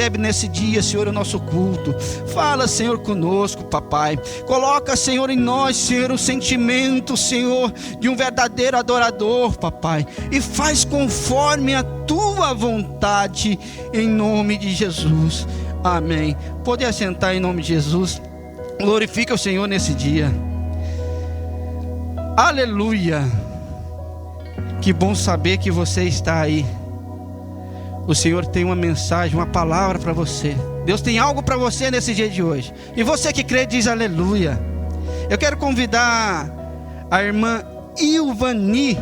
recebe nesse dia, Senhor, o nosso culto. Fala, Senhor, conosco, papai. Coloca, Senhor, em nós, Senhor, o sentimento, Senhor, de um verdadeiro adorador, papai. E faz conforme a tua vontade, em nome de Jesus. Amém. Pode assentar em nome de Jesus. Glorifica o Senhor nesse dia. Aleluia. Que bom saber que você está aí. O Senhor tem uma mensagem, uma palavra para você. Deus tem algo para você nesse dia de hoje. E você que crê diz aleluia. Eu quero convidar a irmã Ilvani,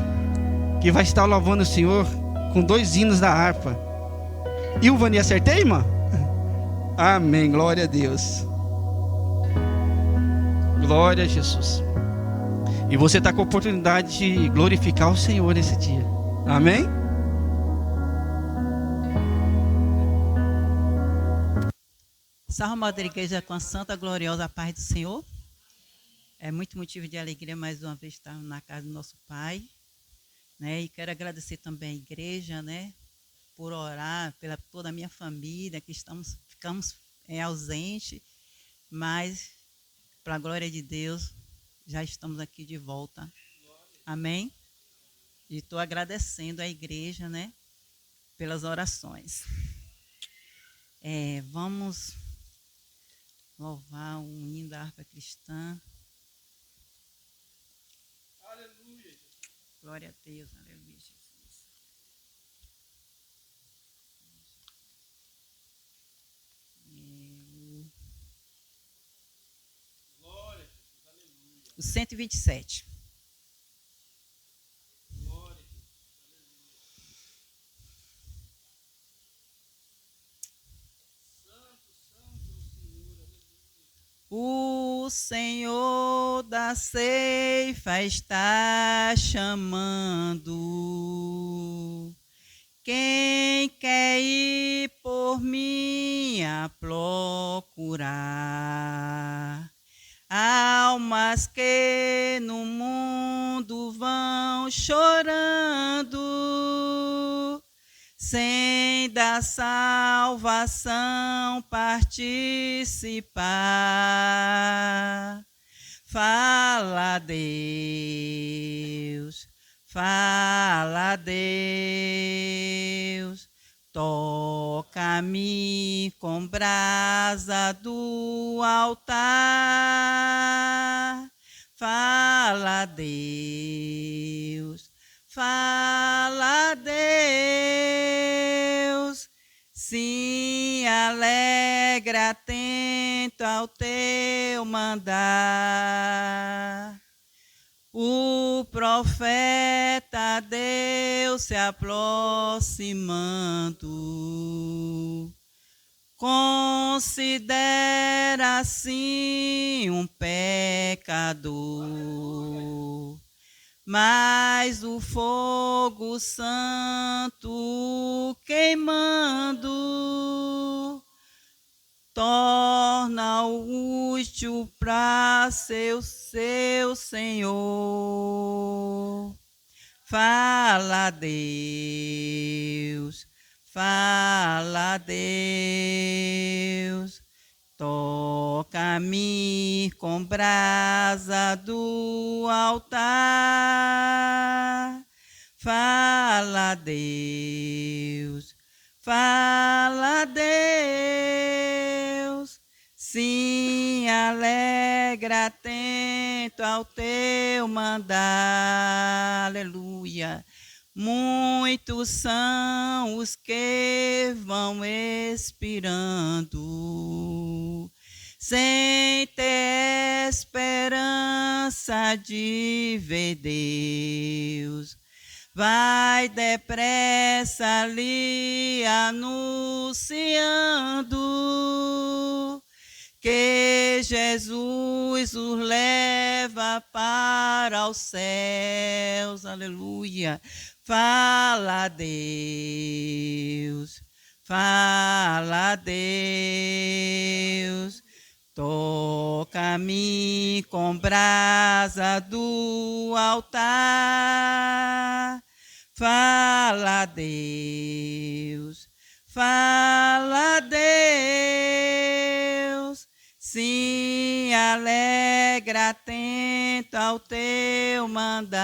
que vai estar louvando o Senhor com 2 hinos da harpa. Ilvani, acertei, irmã? Amém, glória a Deus. Glória a Jesus. E você está com a oportunidade de glorificar o Senhor nesse dia. Amém? Salve, amada igreja, com a santa, gloriosa paz do Senhor. É muito motivo de alegria mais uma vez estar na casa do nosso Pai, né? E quero agradecer também a igreja, né? Por orar pela toda a minha família, que ficamos ausentes, mas, para a glória de Deus, já estamos aqui de volta. Amém? E estou agradecendo a igreja, né? Pelas orações. Vamos louvar um hino da harpa cristã. Aleluia. Glória a Deus, aleluia, Jesus. Glória a Jesus, aleluia. O 127. Glória a Jesus, aleluia. Santo, santo é o Senhor, aleluia. O Senhor da ceifa está chamando. Quem quer ir por mim a procurar? Almas que no mundo vão chorando, sem da salvação participar. Fala, Deus, fala, Deus, toca-me com brasa do altar. Fala, Deus, fala, Deus, se alegra atento ao teu mandar. O profeta Deus se aproximando, considera assim um pecador, mas o fogo santo queimando torna-o útil para seu Senhor. Fala, Deus, fala, Deus, toca-me com brasa do altar. Fala, Deus, fala, Deus, se alegra atento ao teu mandar. Aleluia. Muitos são os que vão expirando, sem ter esperança de ver Deus. Vai depressa ali anunciando que Jesus os leva para os céus. Aleluia. Fala, Deus, fala, Deus, toca-me com brasa do altar. Fala, Deus, fala, Deus, se alegra atento ao teu mandar.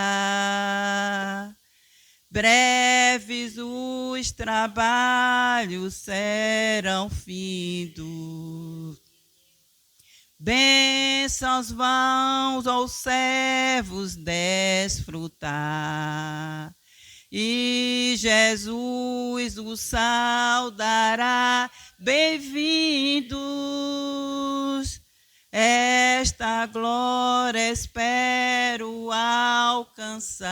Breves os trabalhos serão findos. Bênçãos vão aos servos desfrutar. E Jesus os saudará, bem-vindos. Esta glória espero alcançar.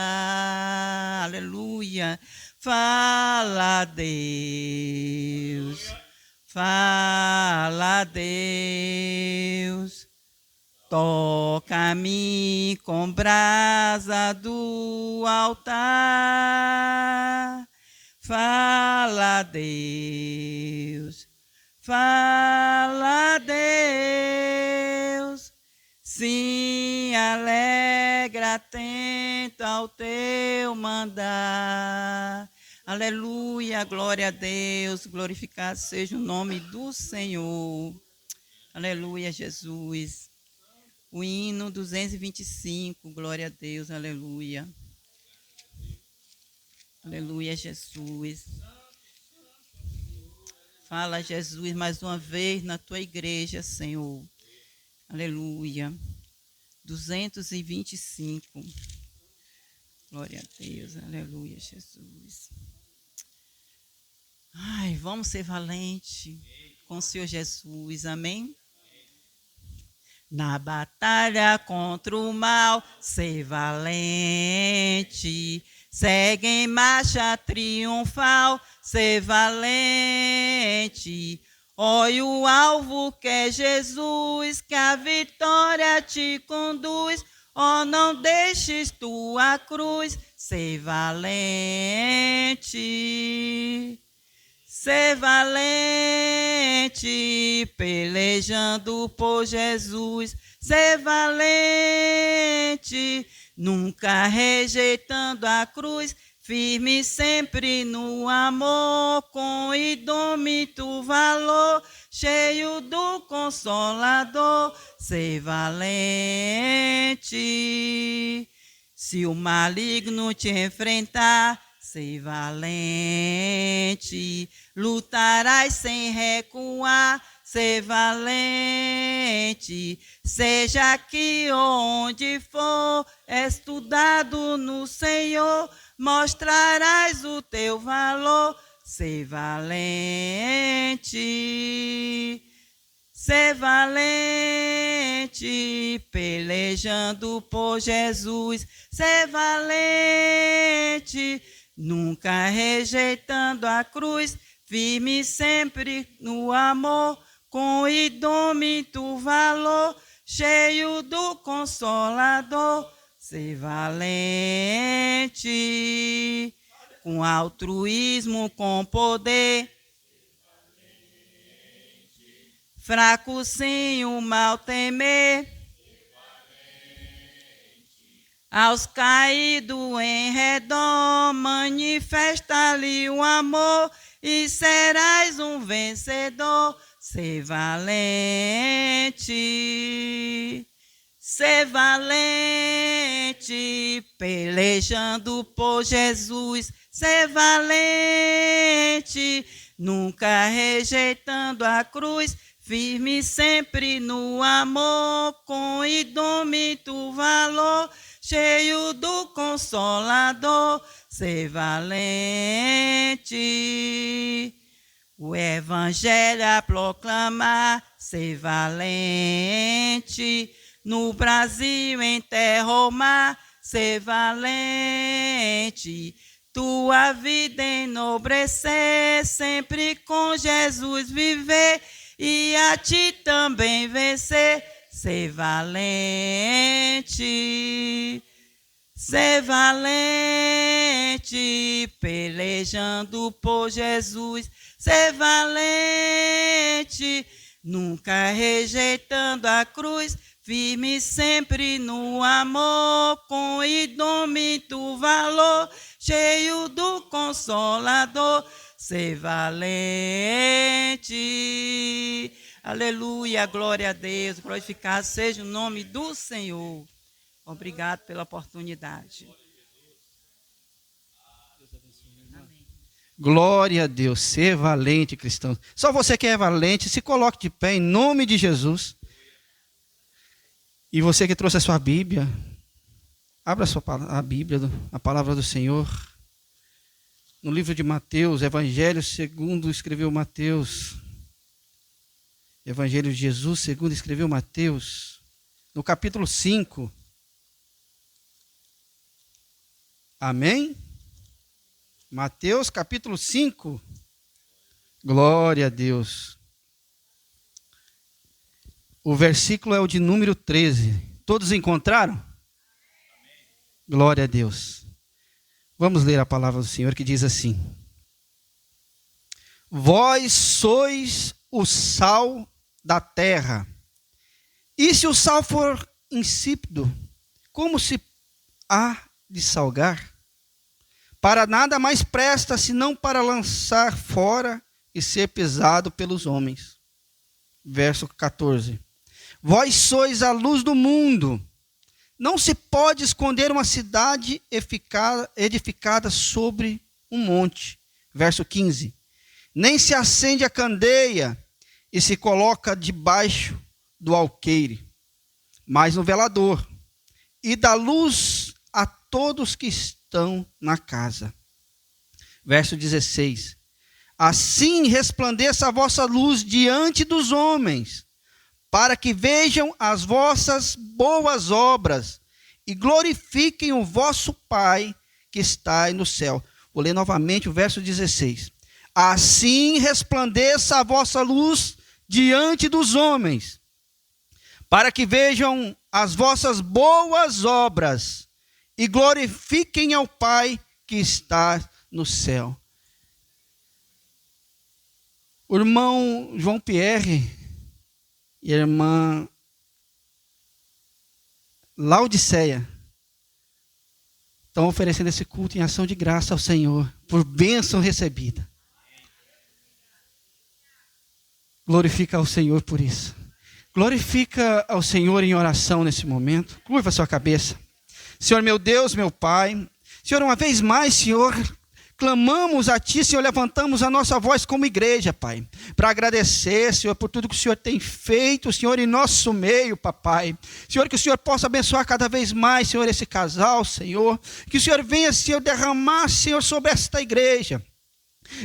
Aleluia. Fala, Deus. Fala, Deus. Toca-me com brasa do altar. Fala, Deus. Fala, Deus. Se alegra atento ao teu mandar. Aleluia, glória a Deus. Glorificado seja o nome do Senhor. Aleluia, Jesus. O hino 225, glória a Deus, aleluia. Aleluia, Jesus. Fala, Jesus, mais uma vez na tua igreja, Senhor. Aleluia. 225. Glória a Deus, aleluia, Jesus. Ai, vamos ser valentes com o Senhor Jesus, amém? Na batalha contra o mal, ser valente. Segue em marcha triunfal, ser valente. Olha o alvo que é Jesus, que a vitória te conduz. Oh, não deixes tua cruz, ser valente. Ser valente, pelejando por Jesus. Ser valente, nunca rejeitando a cruz. Firme sempre no amor, com indômito valor. Cheio do Consolador, ser valente. Se o maligno te enfrentar, ser valente. Lutarás sem recuar, ser valente. Seja aqui ou onde for, estudado no Senhor, mostrarás o teu valor, ser valente. Ser valente, pelejando por Jesus. Ser valente, nunca rejeitando a cruz. Firme sempre no amor, com indômito valor. Cheio do Consolador, ser valente. Com altruísmo, com poder. Fraco sem o mal temer. Aos caídos em redor, manifesta-lhe o amor e serás um vencedor. Ser valente. Ser valente, pelejando por Jesus. Ser valente, nunca rejeitando a cruz. Firme sempre no amor, com indômito valor. Cheio do Consolador, ser valente. O Evangelho a proclamar, ser valente. No Brasil, em terra ou mar, ser valente. Tua vida enobrecer, sempre com Jesus viver. E a ti também vencer, ser valente. Ser valente, pelejando por Jesus. Ser valente, nunca rejeitando a cruz. Firme sempre no amor, com indômito valor. Cheio do Consolador, ser valente. Aleluia, glória a Deus, glorificado seja o nome do Senhor. Obrigado pela oportunidade. Glória a Deus, ser valente, cristão. Só você que é valente, se coloque de pé em nome de Jesus. E você que trouxe a sua Bíblia, abra a Bíblia, a palavra do Senhor. No livro de Mateus, Evangelho segundo escreveu Mateus. Evangelho de Jesus segundo escreveu Mateus. No capítulo 5. Amém? Mateus capítulo 5. Glória a Deus. O versículo é o de número 13. Todos encontraram? Amém. Glória a Deus. Vamos ler a palavra do Senhor que diz assim: Vós sois o sal da terra. E se o sal for insípido, como se há de salgar? Para nada mais presta, senão para lançar fora e ser pesado pelos homens. Verso 14. Vós sois a luz do mundo. Não se pode esconder uma cidade edificada sobre um monte. Verso 15. Nem se acende a candeia e se coloca debaixo do alqueire, mas no velador, e dá luz a todos que estão na casa. Verso 16. Assim resplandeça a vossa luz diante dos homens, para que vejam as vossas boas obras e glorifiquem o vosso Pai que está no céu. Vou ler novamente o verso 16. Assim resplandeça a vossa luz diante dos homens, para que vejam as vossas boas obras e glorifiquem ao Pai que está no céu. O irmão João Pierre e a irmã Laudiceia estão oferecendo esse culto em ação de graça ao Senhor, por bênção recebida. Glorifica ao Senhor por isso. Glorifica ao Senhor em oração nesse momento. Curva a sua cabeça. Senhor meu Deus, meu Pai. Senhor, uma vez mais, Senhor, clamamos a Ti, Senhor, levantamos a nossa voz como igreja, Pai, para agradecer, Senhor, por tudo que o Senhor tem feito, Senhor, em nosso meio, Papai. Senhor, que o Senhor possa abençoar cada vez mais, Senhor, esse casal, Senhor. Que o Senhor venha, Senhor, derramar, Senhor, sobre esta igreja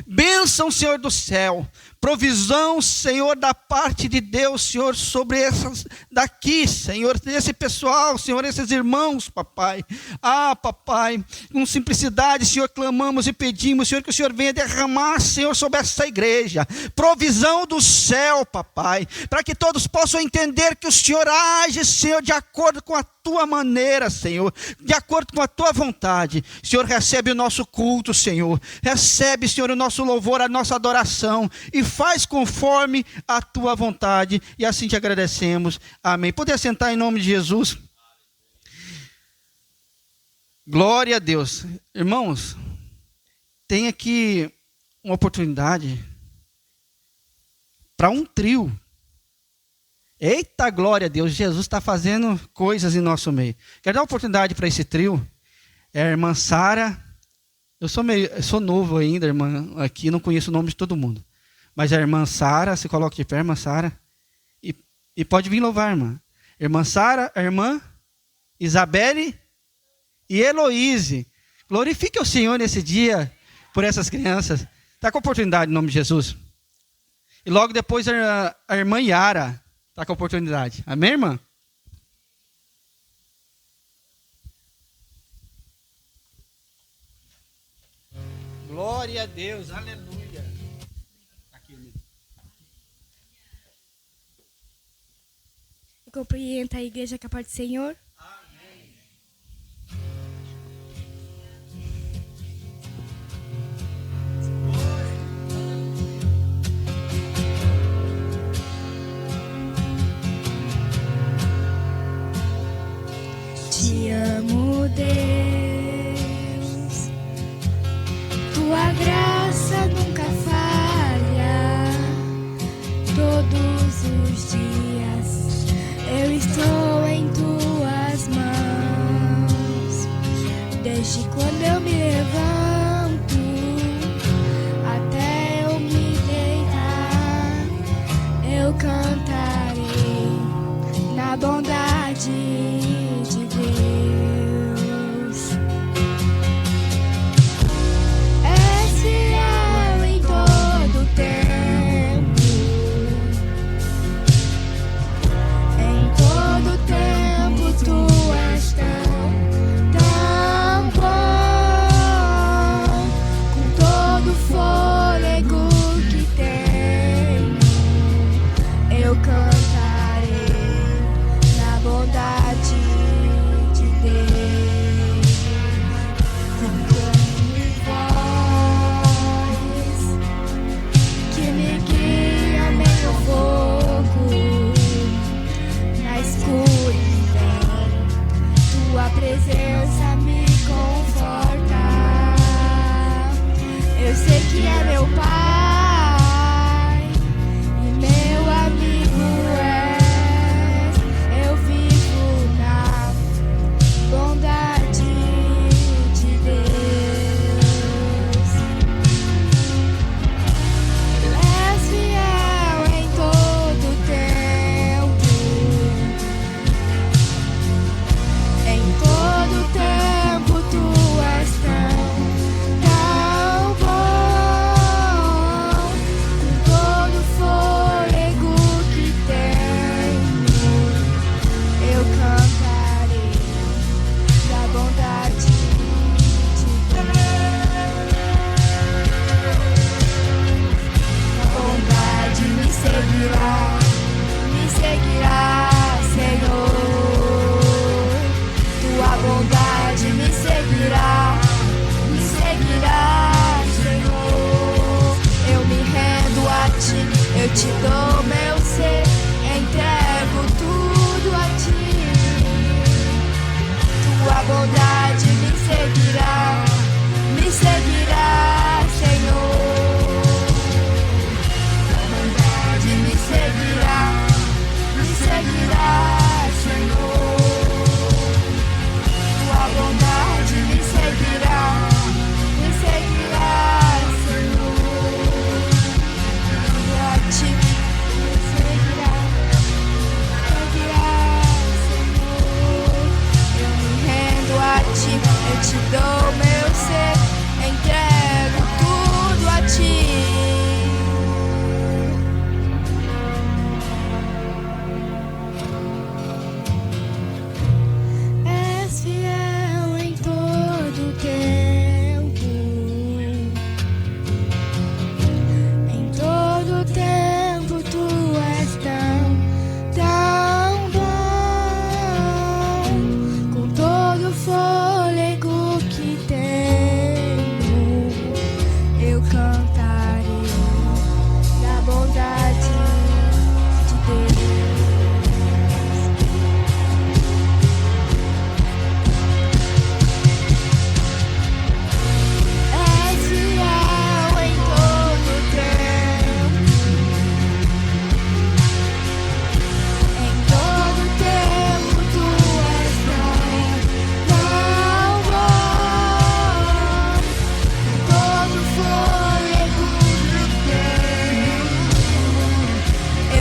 bênção, Senhor do céu, provisão, Senhor, da parte de Deus, Senhor, sobre essas daqui, Senhor, esse pessoal, Senhor, esses irmãos, Papai. Papai, com simplicidade, Senhor, clamamos e pedimos, Senhor, que o Senhor venha derramar, Senhor, sobre essa igreja, provisão do céu, Papai, para que todos possam entender que o Senhor age, Senhor, de acordo com a Tua maneira, Senhor, de acordo com a Tua vontade. Senhor, recebe o nosso culto, Senhor, recebe, Senhor, o nosso louvor, a nossa adoração, e faz conforme a Tua vontade, e assim te agradecemos. Amém. Poder sentar em nome de Jesus. Glória a Deus. Irmãos, tem aqui uma oportunidade para um trio. Eita, glória a Deus, Jesus está fazendo coisas em nosso meio. Quero dar oportunidade para esse trio. É a irmã Sara. Eu sou novo ainda, irmã, aqui, não conheço o nome de todo mundo. Mas a irmã Sara, se coloca de pé, irmã Sara. E pode vir louvar, irmã. Irmã Sara, a irmã Isabelle e Heloíse. Glorifique o Senhor nesse dia por essas crianças. Está com oportunidade em nome de Jesus. E logo depois a irmã Yara está com oportunidade. Amém, irmã? Glória a Deus, aleluia. Aqui, eu compreendo a igreja com a paz do Senhor. Amém. Te amo, Deus. Tua graça nunca falha. Todos os os dias, eu estou em tuas mãos. Desde quando eu me levanto até eu me deitar, eu cantarei na bondade de Deus. És fiel em todo tempo, em todo tempo tu és tão bom, com todo fôlego que tenho, eu cantarei na bondade de Deus. Dando-me voz que me guia meio fogo na escuridão, tua presença me conforta. Eu sei que é meu Pai e meu amigo és. Eu vivo na bondade de Deus. És fiel em todo tempo, em todo tempo tu és tão bom, com todo fôlego que tenho, eu cantarei da bondade de Deus. A bondade me seguirá, Senhor. Tua bondade me seguirá, Senhor. Eu me rendo a ti, eu te dou meu ser, entrego tudo a ti. Tua bondade me seguirá, Senhor. Tua bondade me seguirá, Senhor. Tua bondade me seguirá, Senhor. E a ti me seguirá, Senhor. Eu me rendo a ti, eu te dou meu ser, entrego tudo a ti. És fiel em todo tempo, em todo tempo tu és tão bom, com todo fôlego que tenho, eu cantarei da bondade de Deus. És fiel em todo tempo, em todo tempo tu és tão bom, com todo fôlego que tenho,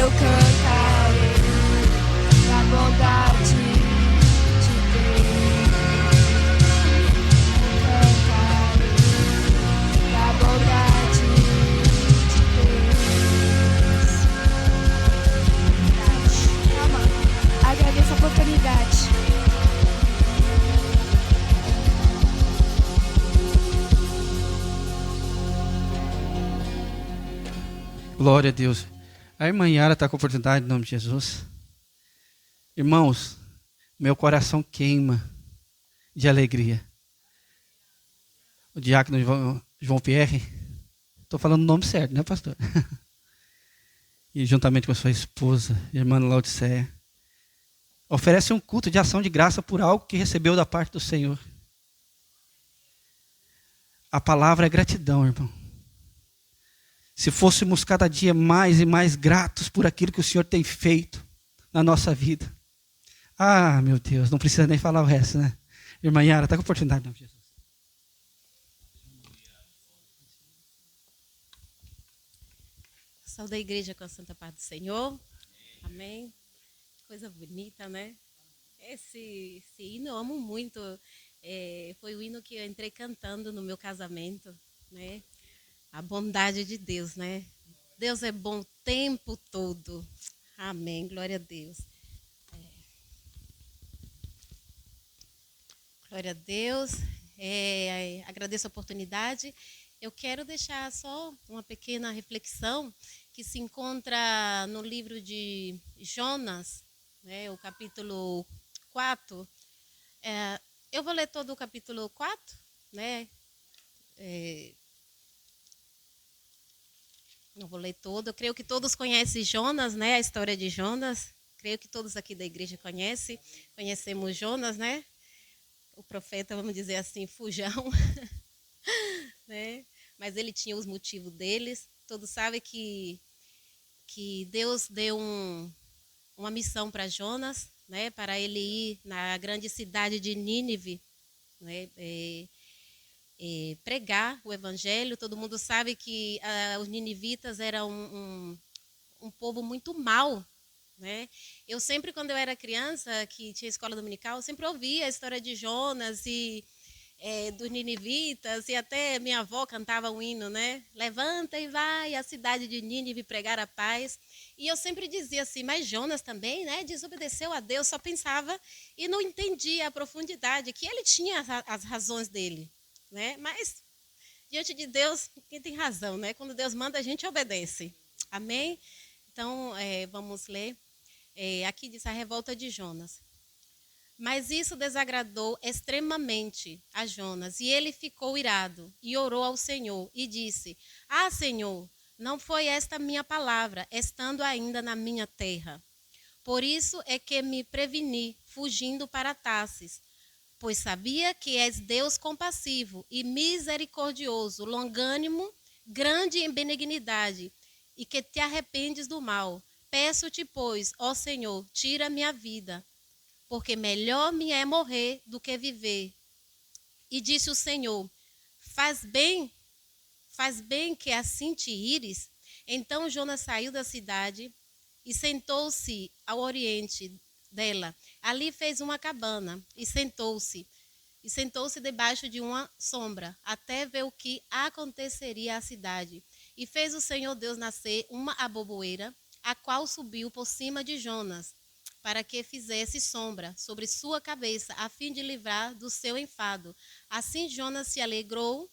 eu cantarei da bondade de Deus. Cantarei da bondade de Deus. Calma, agradeço a oportunidade. Glória a Deus. A irmã Yara está com a oportunidade, em nome de Jesus. Irmãos, meu coração queima de alegria. O diácono João Pierre, estou falando o nome certo, né, pastor? E juntamente com a sua esposa, irmã Laodiceia, oferece um culto de ação de graça por algo que recebeu da parte do Senhor. A palavra é gratidão, irmão. se fôssemos cada dia mais e mais gratos por aquilo que o Senhor tem feito na nossa vida. Ah, meu Deus, não precisa nem falar o resto, né? Irmã Yara, está com oportunidade, não, Jesus. Saúde da igreja com a santa paz do Senhor. Amém. Coisa bonita, né? Esse hino eu amo muito. Foi o hino que eu entrei cantando no meu casamento, né? A bondade de Deus, né? Deus é bom o tempo todo. Amém. Glória a Deus. Glória a Deus. Agradeço a oportunidade. Eu quero deixar só uma pequena reflexão que se encontra no livro de Jonas, né, o capítulo 4. Eu vou ler todo o capítulo 4, né? Não vou ler todo. Eu creio que todos conhecem Jonas, né? A história de Jonas. Creio que todos aqui da igreja conhecemos Jonas, né? O profeta, vamos dizer assim, fujão, né? Mas ele tinha os motivos deles. Todos sabem que Deus deu uma missão para Jonas, né? Para ele ir na grande cidade de Nínive, né? Pregar o evangelho. Todo mundo sabe que os ninivitas eram um povo muito mau, né? Eu sempre, quando eu era criança, que tinha escola dominical, eu sempre ouvia a história de Jonas e dos ninivitas, e até minha avó cantava um hino, né? Levanta e vai à cidade de Nínive pregar a paz. E eu sempre dizia assim, mas Jonas também, né? Desobedeceu a Deus, só pensava e não entendia a profundidade, que ele tinha as razões dele, né? Mas diante de Deus, quem tem razão, né? Quando Deus manda, a gente obedece. Amém? Então, vamos ler. Aqui diz a revolta de Jonas. Mas isso desagradou extremamente a Jonas, e ele ficou irado, e orou ao Senhor, e disse, Senhor, não foi esta minha palavra, estando ainda na minha terra. Por isso é que me preveni, fugindo para Tarsis, pois sabia que és Deus compassivo e misericordioso, longânimo, grande em benignidade, e que te arrependes do mal. Peço-te, pois, ó Senhor, tira minha vida, porque melhor me é morrer do que viver. E disse o Senhor, faz bem que assim te ires. Então Jonas saiu da cidade e sentou-se ao oriente dela. Ali fez uma cabana e sentou-se debaixo de uma sombra, até ver o que aconteceria à cidade. E fez o Senhor Deus nascer uma aboboeira, a qual subiu por cima de Jonas, para que fizesse sombra sobre sua cabeça, a fim de livrar do seu enfado. Assim Jonas se alegrou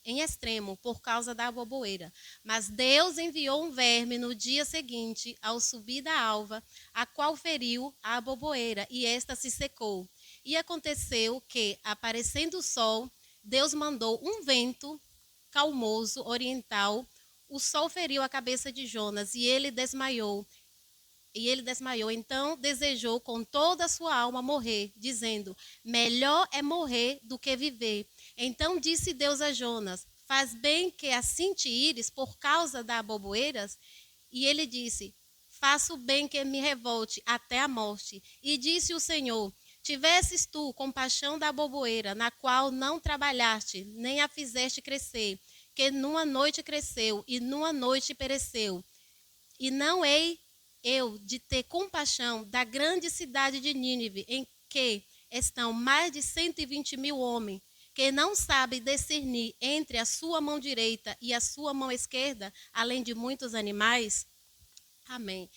em extremo por causa da aboboeira. Mas Deus enviou um verme no dia seguinte, ao subir da alva, a qual feriu a aboboeira, e esta se secou. E aconteceu que, aparecendo o sol, Deus mandou um vento calmoso oriental. O sol feriu a cabeça de Jonas, e ele desmaiou. Então desejou com toda a sua alma morrer, dizendo, melhor é morrer do que viver. Então disse Deus a Jonas, faz bem que assim te ires por causa das aboboeiras? E ele disse, faço bem que me revolte até a morte. E disse o Senhor, tivesses tu compaixão da aboboeira, na qual não trabalhaste, nem a fizeste crescer, que numa noite cresceu e numa noite pereceu. E não hei eu de ter compaixão da grande cidade de Nínive, em que estão mais de 120.000 homens, que não sabem discernir entre a sua mão direita e a sua mão esquerda, além de muitos animais? Amém.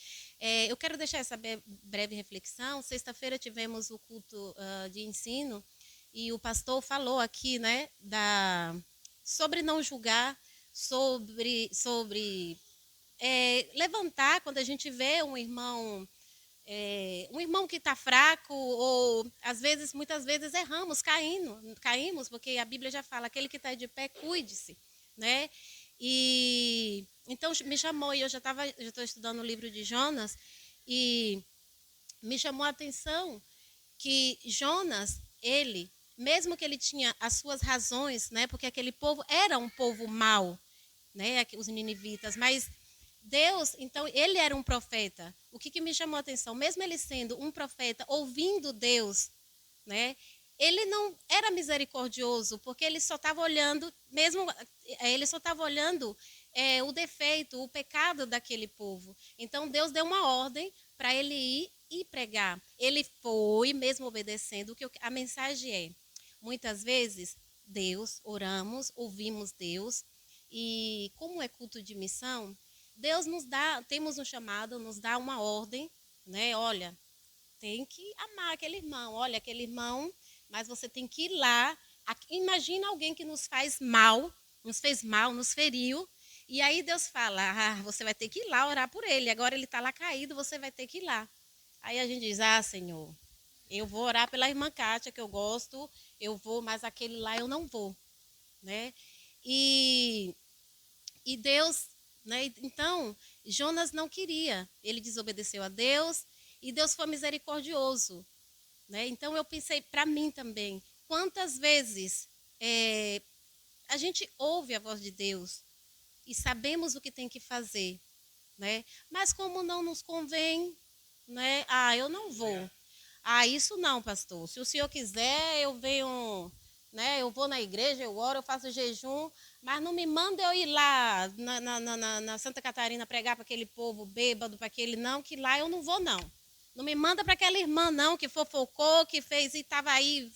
Eu quero deixar essa breve reflexão. Sexta-feira tivemos o culto de ensino, e o pastor falou aqui, né, sobre não julgar, sobre levantar quando a gente vê um irmão que está fraco, ou muitas vezes erramos, caímos, porque a Bíblia já fala, aquele que está de pé, cuide-se, né? E então me chamou, e eu já estou estudando o livro de Jonas, e me chamou a atenção que Jonas, mesmo que ele tinha as suas razões, né? Porque aquele povo era um povo mau, né, os ninivitas, mas Deus, então, ele era um profeta. O que me chamou a atenção, mesmo ele sendo um profeta, ouvindo Deus, né, ele não era misericordioso, porque ele só estava olhando, o defeito, o pecado daquele povo. Então, Deus deu uma ordem para ele ir e pregar. Ele foi, mesmo obedecendo, o que a mensagem é. Muitas vezes, Deus, oramos, ouvimos Deus, e como é culto de missão, Deus nos dá, temos um chamado, nos dá uma ordem, né? Olha, tem que amar aquele irmão, olha, aquele irmão, mas você tem que ir lá. Imagina alguém que nos fez mal, nos feriu, e aí Deus fala, você vai ter que ir lá orar por ele, agora ele está lá caído, você vai ter que ir lá. Aí a gente diz, Senhor, eu vou orar pela irmã Kátia, que eu gosto, eu vou, mas aquele lá eu não vou, né? E Deus, né? Então, Jonas não queria, ele desobedeceu a Deus, e Deus foi misericordioso, né? Então eu pensei para mim também, quantas vezes a gente ouve a voz de Deus e sabemos o que tem que fazer, né? Mas como não nos convém, né? Eu não vou. Isso não, pastor. Se o senhor quiser, eu venho, né? Eu vou na igreja, eu oro, eu faço jejum, mas não me manda eu ir lá na Santa Catarina pregar para aquele povo bêbado, para aquele não, que lá eu não vou, não. Não me manda para aquela irmã, não, que fofocou, que fez e estava aí,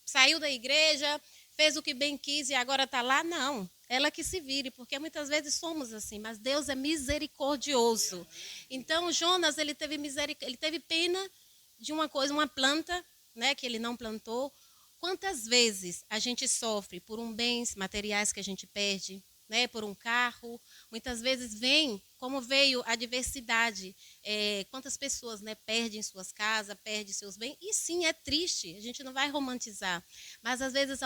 saiu da igreja, fez o que bem quis e agora está lá. Não, ela que se vire, porque muitas vezes somos assim, mas Deus é misericordioso. Então, Jonas, ele teve pena de uma coisa, uma planta, né, que ele não plantou. Quantas vezes a gente sofre por bens materiais que a gente perde, né, por um carro? Muitas vezes como veio a adversidade, quantas pessoas, né, perdem suas casas, perdem seus bens, e sim, é triste, a gente não vai romantizar, mas às vezes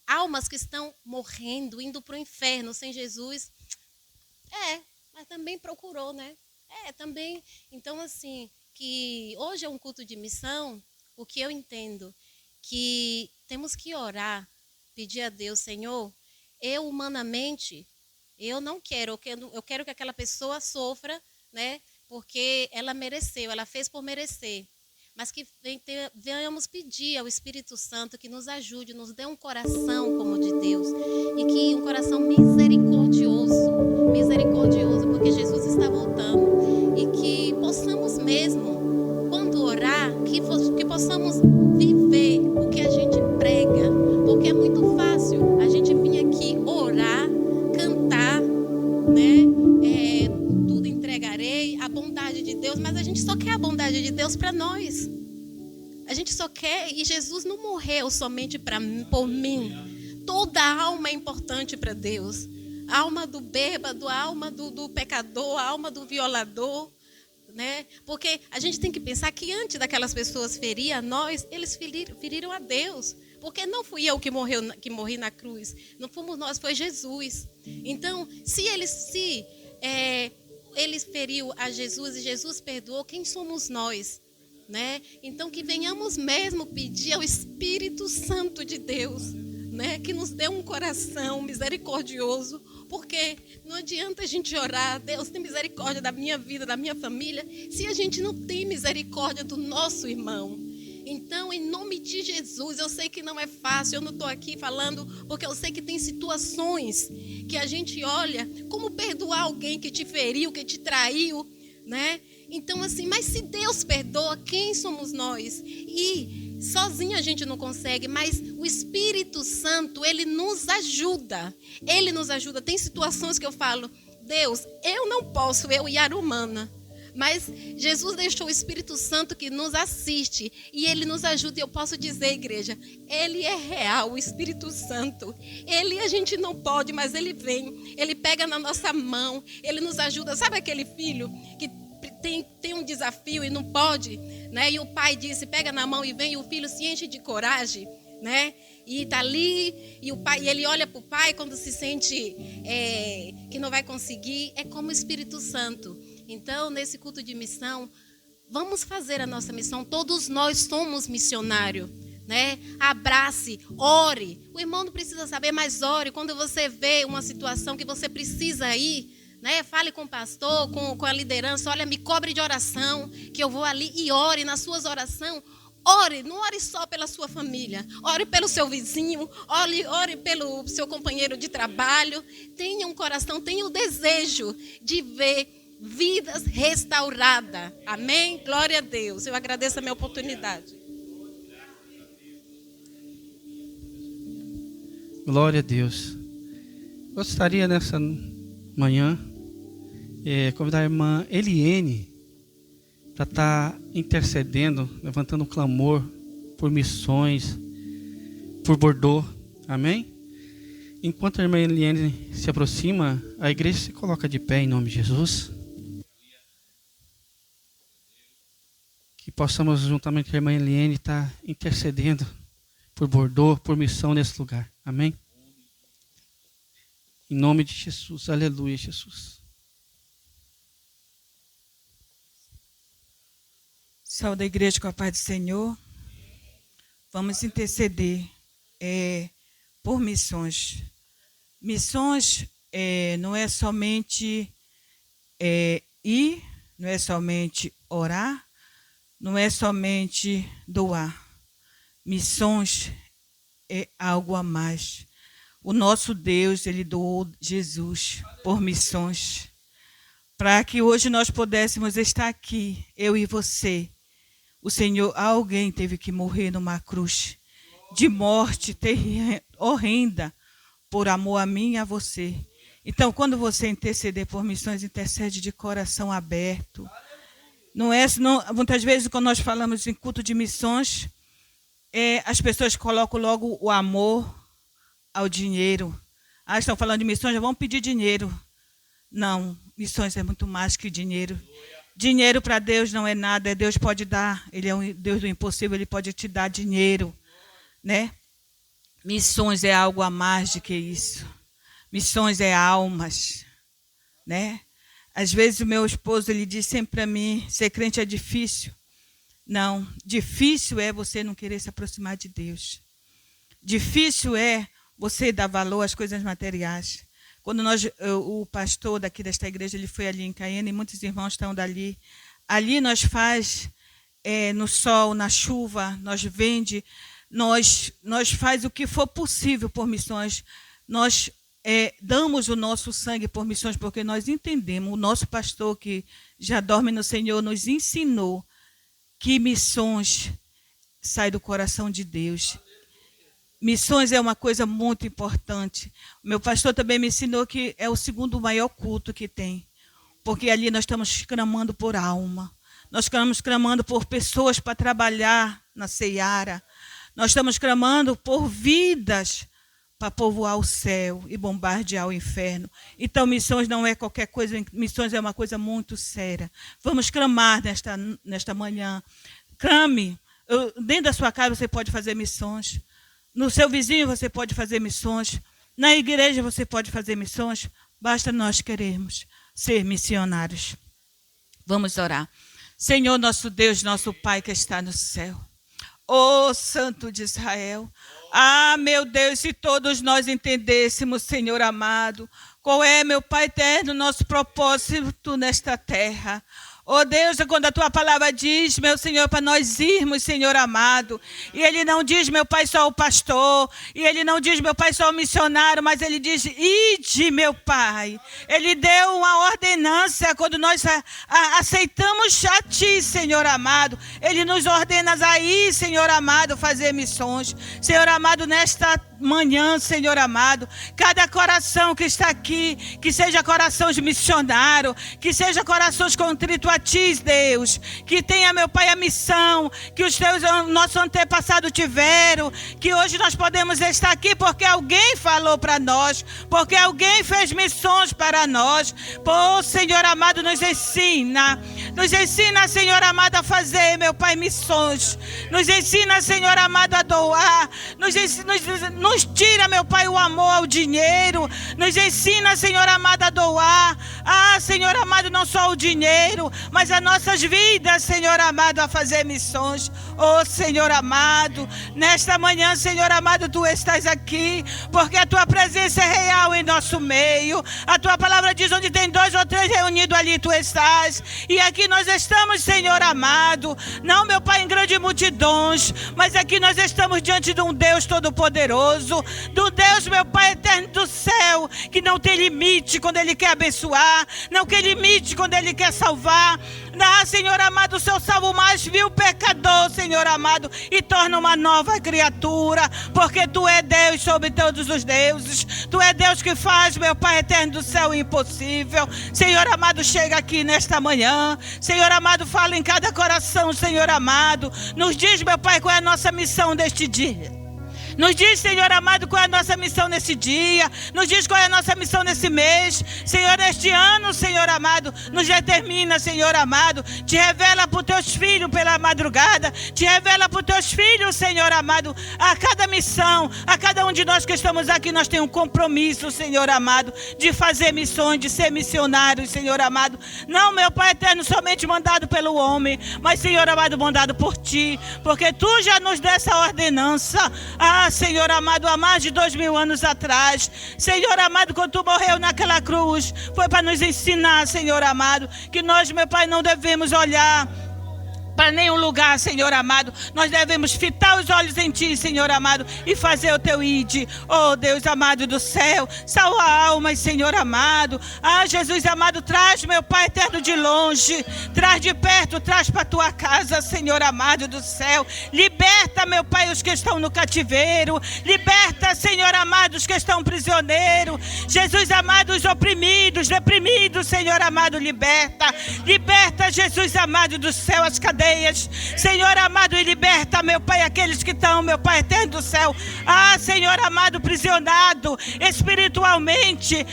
almas que estão morrendo, indo para o inferno sem Jesus, mas também procurou, né? Também, então assim, que hoje é um culto de missão, o que eu entendo, que temos que orar, pedir a Deus, Senhor, eu humanamente, eu não quero, eu quero que aquela pessoa sofra, né? Porque ela mereceu, ela fez por merecer. Mas que venhamos pedir ao Espírito Santo que nos ajude, nos dê um coração como o de Deus. E que um coração misericordioso, porque Jesus está voltando. E que possamos mesmo, quando orar, que possamos viver o que a gente prega. Porque é muito fácil a gente vir aqui orar, cantar, né? Tudo entregarei, a bondade de Deus, mas a gente só quer a bondade de Deus para nós. A gente só quer, e Jesus não morreu somente por mim. Toda alma é importante para Deus. A alma do bêbado, a alma do pecador, a alma do violador, né? Porque a gente tem que pensar que antes daquelas pessoas ferir a nós, eles feriram a Deus. Porque não fui eu que morri na cruz, não fomos nós, foi Jesus. Então, se ele feriu a Jesus e Jesus perdoou, quem somos nós, né? Então, que venhamos mesmo pedir ao Espírito Santo de Deus, né? Que nos dê um coração misericordioso, porque não adianta a gente orar, Deus tem misericórdia da minha vida, da minha família, se a gente não tem misericórdia do nosso irmão. Então, em nome de Jesus, eu sei que não é fácil, eu não estou aqui falando porque eu sei que tem situações que a gente olha, como perdoar alguém que te feriu, que te traiu, né? Então, assim, mas se Deus perdoa, quem somos nós? E sozinho a gente não consegue, mas o Espírito Santo, ele nos ajuda. Ele nos ajuda. Tem situações que eu falo, Deus, eu não posso, eu e a humana. Mas Jesus deixou o Espírito Santo que nos assiste e ele nos ajuda. E eu posso dizer, igreja, ele é real, o Espírito Santo. Ele a gente não pode, mas ele vem. Ele pega na nossa mão, ele nos ajuda. Sabe aquele filho que tem um desafio e não pode, né? E o pai disse, pega na mão e vem. E o filho se enche de coragem, né? E está ali, e ele olha para o pai quando se sente que não vai conseguir. É como o Espírito Santo. Então, nesse culto de missão, vamos fazer a nossa missão. Todos nós somos missionários, né? Abrace, ore. O irmão não precisa saber, mas ore. Quando você vê uma situação que você precisa ir, né? Fale com o pastor, com a liderança. Olha, me cobre de oração, que eu vou ali e ore. Nas suas orações, ore. Não ore só pela sua família. Ore pelo seu vizinho. Ore pelo seu companheiro de trabalho. Tenha um coração, tenha o desejo de ver vidas restauradas. Amém? Glória a Deus. Eu agradeço a minha oportunidade. Glória a Deus. Gostaria nessa manhã convidar a irmã Eliene para estar intercedendo, levantando um clamor por missões, por Bordeaux. Amém? Enquanto a irmã Eliene se aproxima, a igreja se coloca de pé em nome de Jesus. Que possamos, juntamente com a irmã Eliene, estar intercedendo por Bordeaux, por missão nesse lugar. Amém? Em nome de Jesus. Aleluia, Jesus. Saúde a igreja com a paz do Senhor. Vamos interceder por missões. Missões não é somente ir, não é somente orar, não é somente doar. Missões é algo a mais. O nosso Deus, Ele doou Jesus por missões. Para que hoje nós pudéssemos estar aqui, eu e você. O Senhor, alguém teve que morrer numa cruz de morte horrenda por amor a mim e a você. Então, quando você interceder por missões, intercede de coração aberto. Muitas vezes, quando nós falamos em culto de missões, as pessoas colocam logo o amor ao dinheiro. Estão falando de missões, já vão pedir dinheiro. Não, missões é muito mais que dinheiro. Dinheiro para Deus não é nada, Deus pode dar. Ele é um Deus do impossível, Ele pode te dar dinheiro, né? Missões é algo a mais do que isso. Missões é almas, né? Às vezes o meu esposo, ele diz sempre para mim, ser crente é difícil. Não, difícil é você não querer se aproximar de Deus. Difícil é você dar valor às coisas materiais. Quando o pastor daqui desta igreja, ele foi ali em Caiena e muitos irmãos estão dali. Ali nós faz no sol, na chuva, nós vende, nós faz o que for possível por missões. Nós damos o nosso sangue por missões porque nós entendemos. O nosso pastor que já dorme no Senhor nos ensinou que missões saem do coração de Deus. Missões é uma coisa muito importante. O meu pastor também me ensinou que é o segundo maior culto que tem. Porque ali nós estamos clamando por alma. Nós estamos clamando por pessoas para trabalhar na seara. Nós estamos clamando por vidas para povoar o céu e bombardear o inferno. Então, missões não é qualquer coisa. Missões é uma coisa muito séria. Vamos clamar nesta manhã. Clame. Dentro da sua casa você pode fazer missões. No seu vizinho você pode fazer missões. Na igreja você pode fazer missões. Basta nós querermos ser missionários. Vamos orar. Senhor, nosso Deus, nosso Pai que está no céu. Ó Santo de Israel. Meu Deus, se todos nós entendêssemos, Senhor amado, qual é, meu Pai eterno, nosso propósito nesta terra. Oh Deus, quando a tua palavra diz, meu Senhor, para nós irmos, Senhor amado, e Ele não diz, meu Pai, só o pastor, e Ele não diz, meu Pai, só o missionário, mas Ele diz, ide, meu Pai. Ele deu uma ordenança, quando nós aceitamos a Ti, Senhor amado, Ele nos ordena aí, Senhor amado, fazer missões. Senhor amado, nesta manhã, Senhor amado, cada coração que está aqui, que seja coração de missionário, que seja corações contritos a Ti, Deus, que tenha, meu Pai, a missão que os teus nossos antepassados tiveram, que hoje nós podemos estar aqui porque alguém falou para nós, porque alguém fez missões para nós. Pô, Senhor amado, nos ensina, Nos ensina, Senhor amado, a fazer, meu Pai, missões. Nos ensina, Senhor amado, a doar. Nos tira, meu Pai, o amor ao dinheiro. Nos ensina, Senhor amado, a doar. Senhor amado, não só o dinheiro, mas as nossas vidas, Senhor amado, a fazer missões. Senhor amado, nesta manhã, Senhor amado, Tu estás aqui, porque a Tua presença é real em nosso meio. A Tua palavra diz: onde tem 2 ou 3 reunidos, ali Tu estás. E aqui nós estamos, Senhor amado, não, meu Pai, em grandes multidões, mas aqui nós estamos diante de um Deus todo-poderoso, do Deus, meu Pai, eterno do céu, que não tem limite quando Ele quer abençoar, não tem limite quando Ele quer salvar. Senhor amado, o Senhor salva o mais vil pecador, Senhor amado, e torna uma nova criatura, porque Tu é Deus sobre todos os deuses. Tu é Deus que faz, meu Pai eterno do céu, o impossível. Senhor amado, chega aqui nesta manhã. Senhor amado, fala em cada coração, Senhor amado. Nos diz, meu Pai, qual é a nossa missão deste dia. Nos diz, Senhor amado, qual é a nossa missão nesse dia. Nos diz qual é a nossa missão nesse mês. Senhor, neste ano, Senhor amado, nos determina, Senhor amado. Te revela para os Teus filhos pela madrugada. Te revela para os Teus filhos, Senhor amado. A cada missão, a cada um de nós que estamos aqui, nós temos um compromisso, Senhor amado, de fazer missões, de ser missionários, Senhor amado. Não, meu Pai eterno, somente mandado pelo homem, mas, Senhor amado, mandado por Ti, porque Tu já nos deu essa ordenança. Senhor amado, há mais de 2000 anos atrás, Senhor amado, quando Tu morreu naquela cruz, foi para nos ensinar, Senhor amado, que nós, meu Pai, não devemos olhar para nenhum lugar, Senhor amado. Nós devemos fitar os olhos em Ti, Senhor amado, e fazer o Teu ide. Deus amado do céu, salva almas, Senhor amado. Jesus amado, traz, meu Pai eterno, de longe, traz de perto, traz para Tua casa, Senhor amado do céu. Liberta, meu Pai, os que estão no cativeiro. Liberta, Senhor amado, os que estão prisioneiros. Jesus amado, os oprimidos, deprimidos, Senhor amado, liberta. Liberta, Jesus amado do céu, as cadeias. Senhor amado, e liberta, meu Pai, aqueles que estão, meu Pai eterno do céu. Senhor amado, prisionado espiritualmente.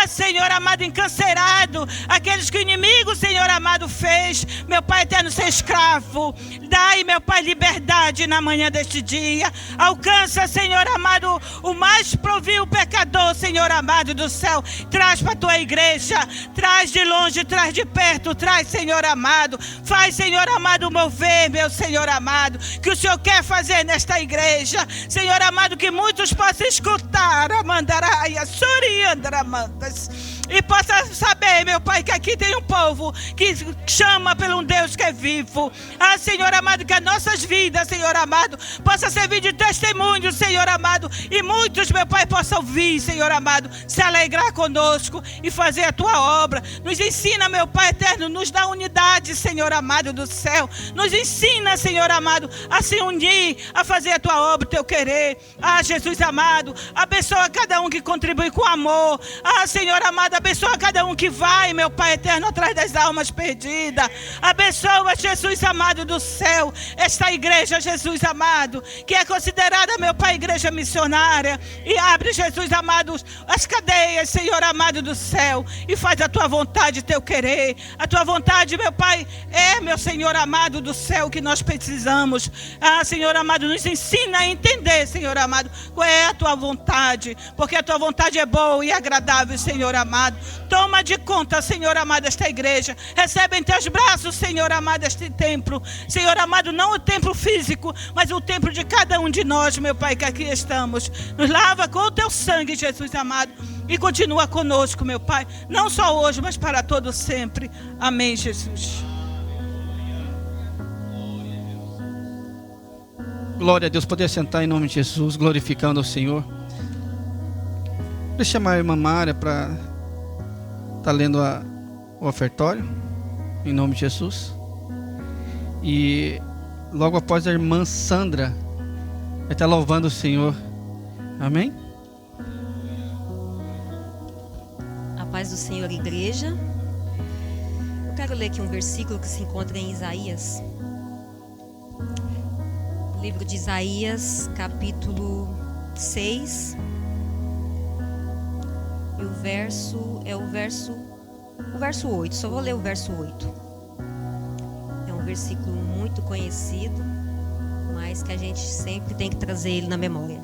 Senhor amado, encarcerado. Aqueles que o inimigo, Senhor amado, fez, meu Pai eterno, ser escravo. Dai, meu Pai, liberdade na manhã deste dia. Alcança, Senhor amado, o mais provil pecador, Senhor amado do céu. Traz para a Tua igreja. Traz de longe, traz de perto. Traz, Senhor amado. Faz, Senhor amado, mover, meu Senhor amado, que o Senhor quer fazer nesta igreja, Senhor amado, que muitos possam escutar a mandaraia, soriandramantas, e possa saber, meu Pai, que aqui tem um povo que chama pelo um Deus que é vivo. Senhor amado, que as nossas vidas, Senhor amado, possa servir de testemunho, Senhor amado, e muitos, meu Pai, possam ouvir, Senhor amado, se alegrar conosco e fazer a Tua obra. Nos ensina, meu Pai eterno, nos dá unidade, Senhor amado do céu. Nos ensina, Senhor amado, a se unir, a fazer a Tua obra, o Teu querer. Jesus amado, abençoa cada um que contribui com amor. Senhor amado, abençoa cada um que vai, meu Pai eterno, atrás das almas perdidas. Abençoa, Jesus amado do céu, esta igreja, Jesus amado, que é considerada, meu Pai, igreja missionária. E abre, Jesus amado, as cadeias, Senhor amado do céu, e faz a Tua vontade, Teu querer. A Tua vontade, meu Pai, meu Senhor amado do céu, que nós precisamos. Senhor amado, nos ensina a entender, Senhor amado, qual é a Tua vontade, porque a Tua vontade é boa e agradável, Senhor amado. Toma de conta, Senhor amado, esta igreja. Recebe em Teus braços, Senhor amado, este templo. Senhor amado, não o templo físico, mas o templo de cada um de nós, meu Pai, que aqui estamos. Nos lava com o Teu sangue, Jesus amado, e continua conosco, meu Pai, não só hoje, mas para todo sempre. Amém, Jesus. Glória a Deus. Poder sentar em nome de Jesus, glorificando ao Senhor. Vou chamar a irmã Mária para estar lendo o ofertório, em nome de Jesus. E logo após a irmã Sandra vai estar louvando o Senhor. Amém? A paz do Senhor, igreja. Eu quero ler aqui um versículo que se encontra em Isaías. Livro de Isaías, capítulo 6. E o verso 8. Só vou ler o verso 8. um versículo muito conhecido, mas que a gente sempre tem que trazer ele na memória.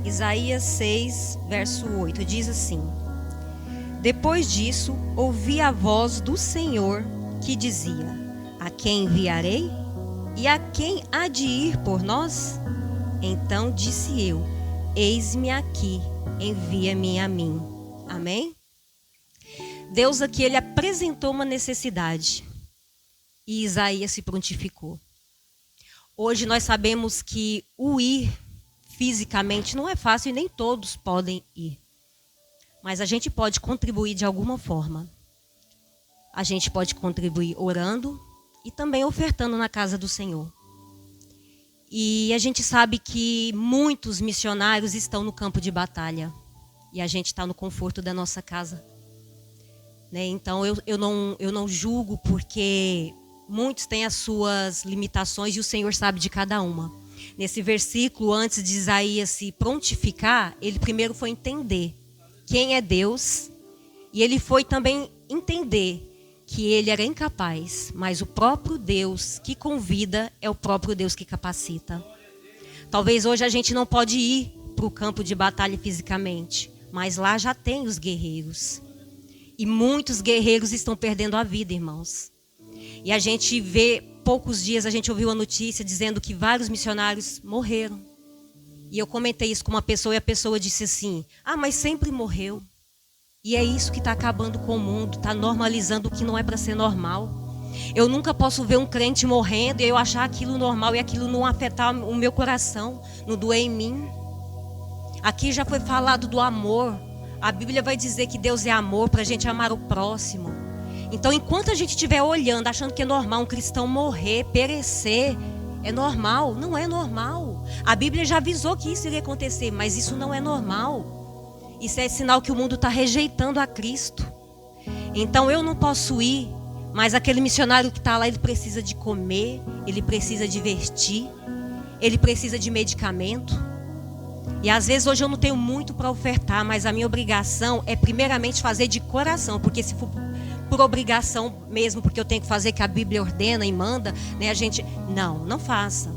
Isaías 6, verso 8, diz assim: Depois disso, ouvi a voz do Senhor que dizia: A quem enviarei? E a quem há de ir por nós? Então disse eu: Eis-me aqui, envia-me a mim. Amém? Deus aqui, ele apresentou uma necessidade e Isaías se prontificou. Hoje nós sabemos que o ir fisicamente não é fácil e nem todos podem ir. Mas a gente pode contribuir de alguma forma. A gente pode contribuir orando e também ofertando na casa do Senhor. E a gente sabe que muitos missionários estão no campo de batalha. E a gente está no conforto da nossa casa. Né? Então eu não julgo, porque muitos têm as suas limitações e o Senhor sabe de cada uma. Nesse versículo, antes de Isaías se prontificar, ele primeiro foi entender quem é Deus. E ele foi também entender que ele era incapaz, mas o próprio Deus que convida é o próprio Deus que capacita. Talvez hoje a gente não pode ir para o campo de batalha fisicamente, mas lá já tem os guerreiros. E muitos guerreiros estão perdendo a vida, irmãos. E a gente vê, poucos dias a gente ouviu a notícia dizendo que vários missionários morreram. E eu comentei isso com uma pessoa e a pessoa disse assim: mas sempre morreu. E é isso que está acabando com o mundo, está normalizando o que não é para ser normal. Eu nunca posso ver um crente morrendo e eu achar aquilo normal e aquilo não afetar o meu coração, não doer em mim. Aqui já foi falado do amor. A Bíblia vai dizer que Deus é amor, para a gente amar o próximo. Então, enquanto a gente estiver olhando, achando que é normal um cristão morrer, perecer, é normal? Não é normal. A Bíblia já avisou que isso iria acontecer, mas isso não é normal. Isso é sinal que o mundo está rejeitando a Cristo. Então, eu não posso ir, mas aquele missionário que está lá, ele precisa de comer, ele precisa de vestir, ele precisa de medicamento. E às vezes hoje eu não tenho muito para ofertar, mas a minha obrigação é primeiramente fazer de coração, porque se for por obrigação mesmo, porque eu tenho que fazer que a Bíblia ordena e manda, né, a gente, não faça.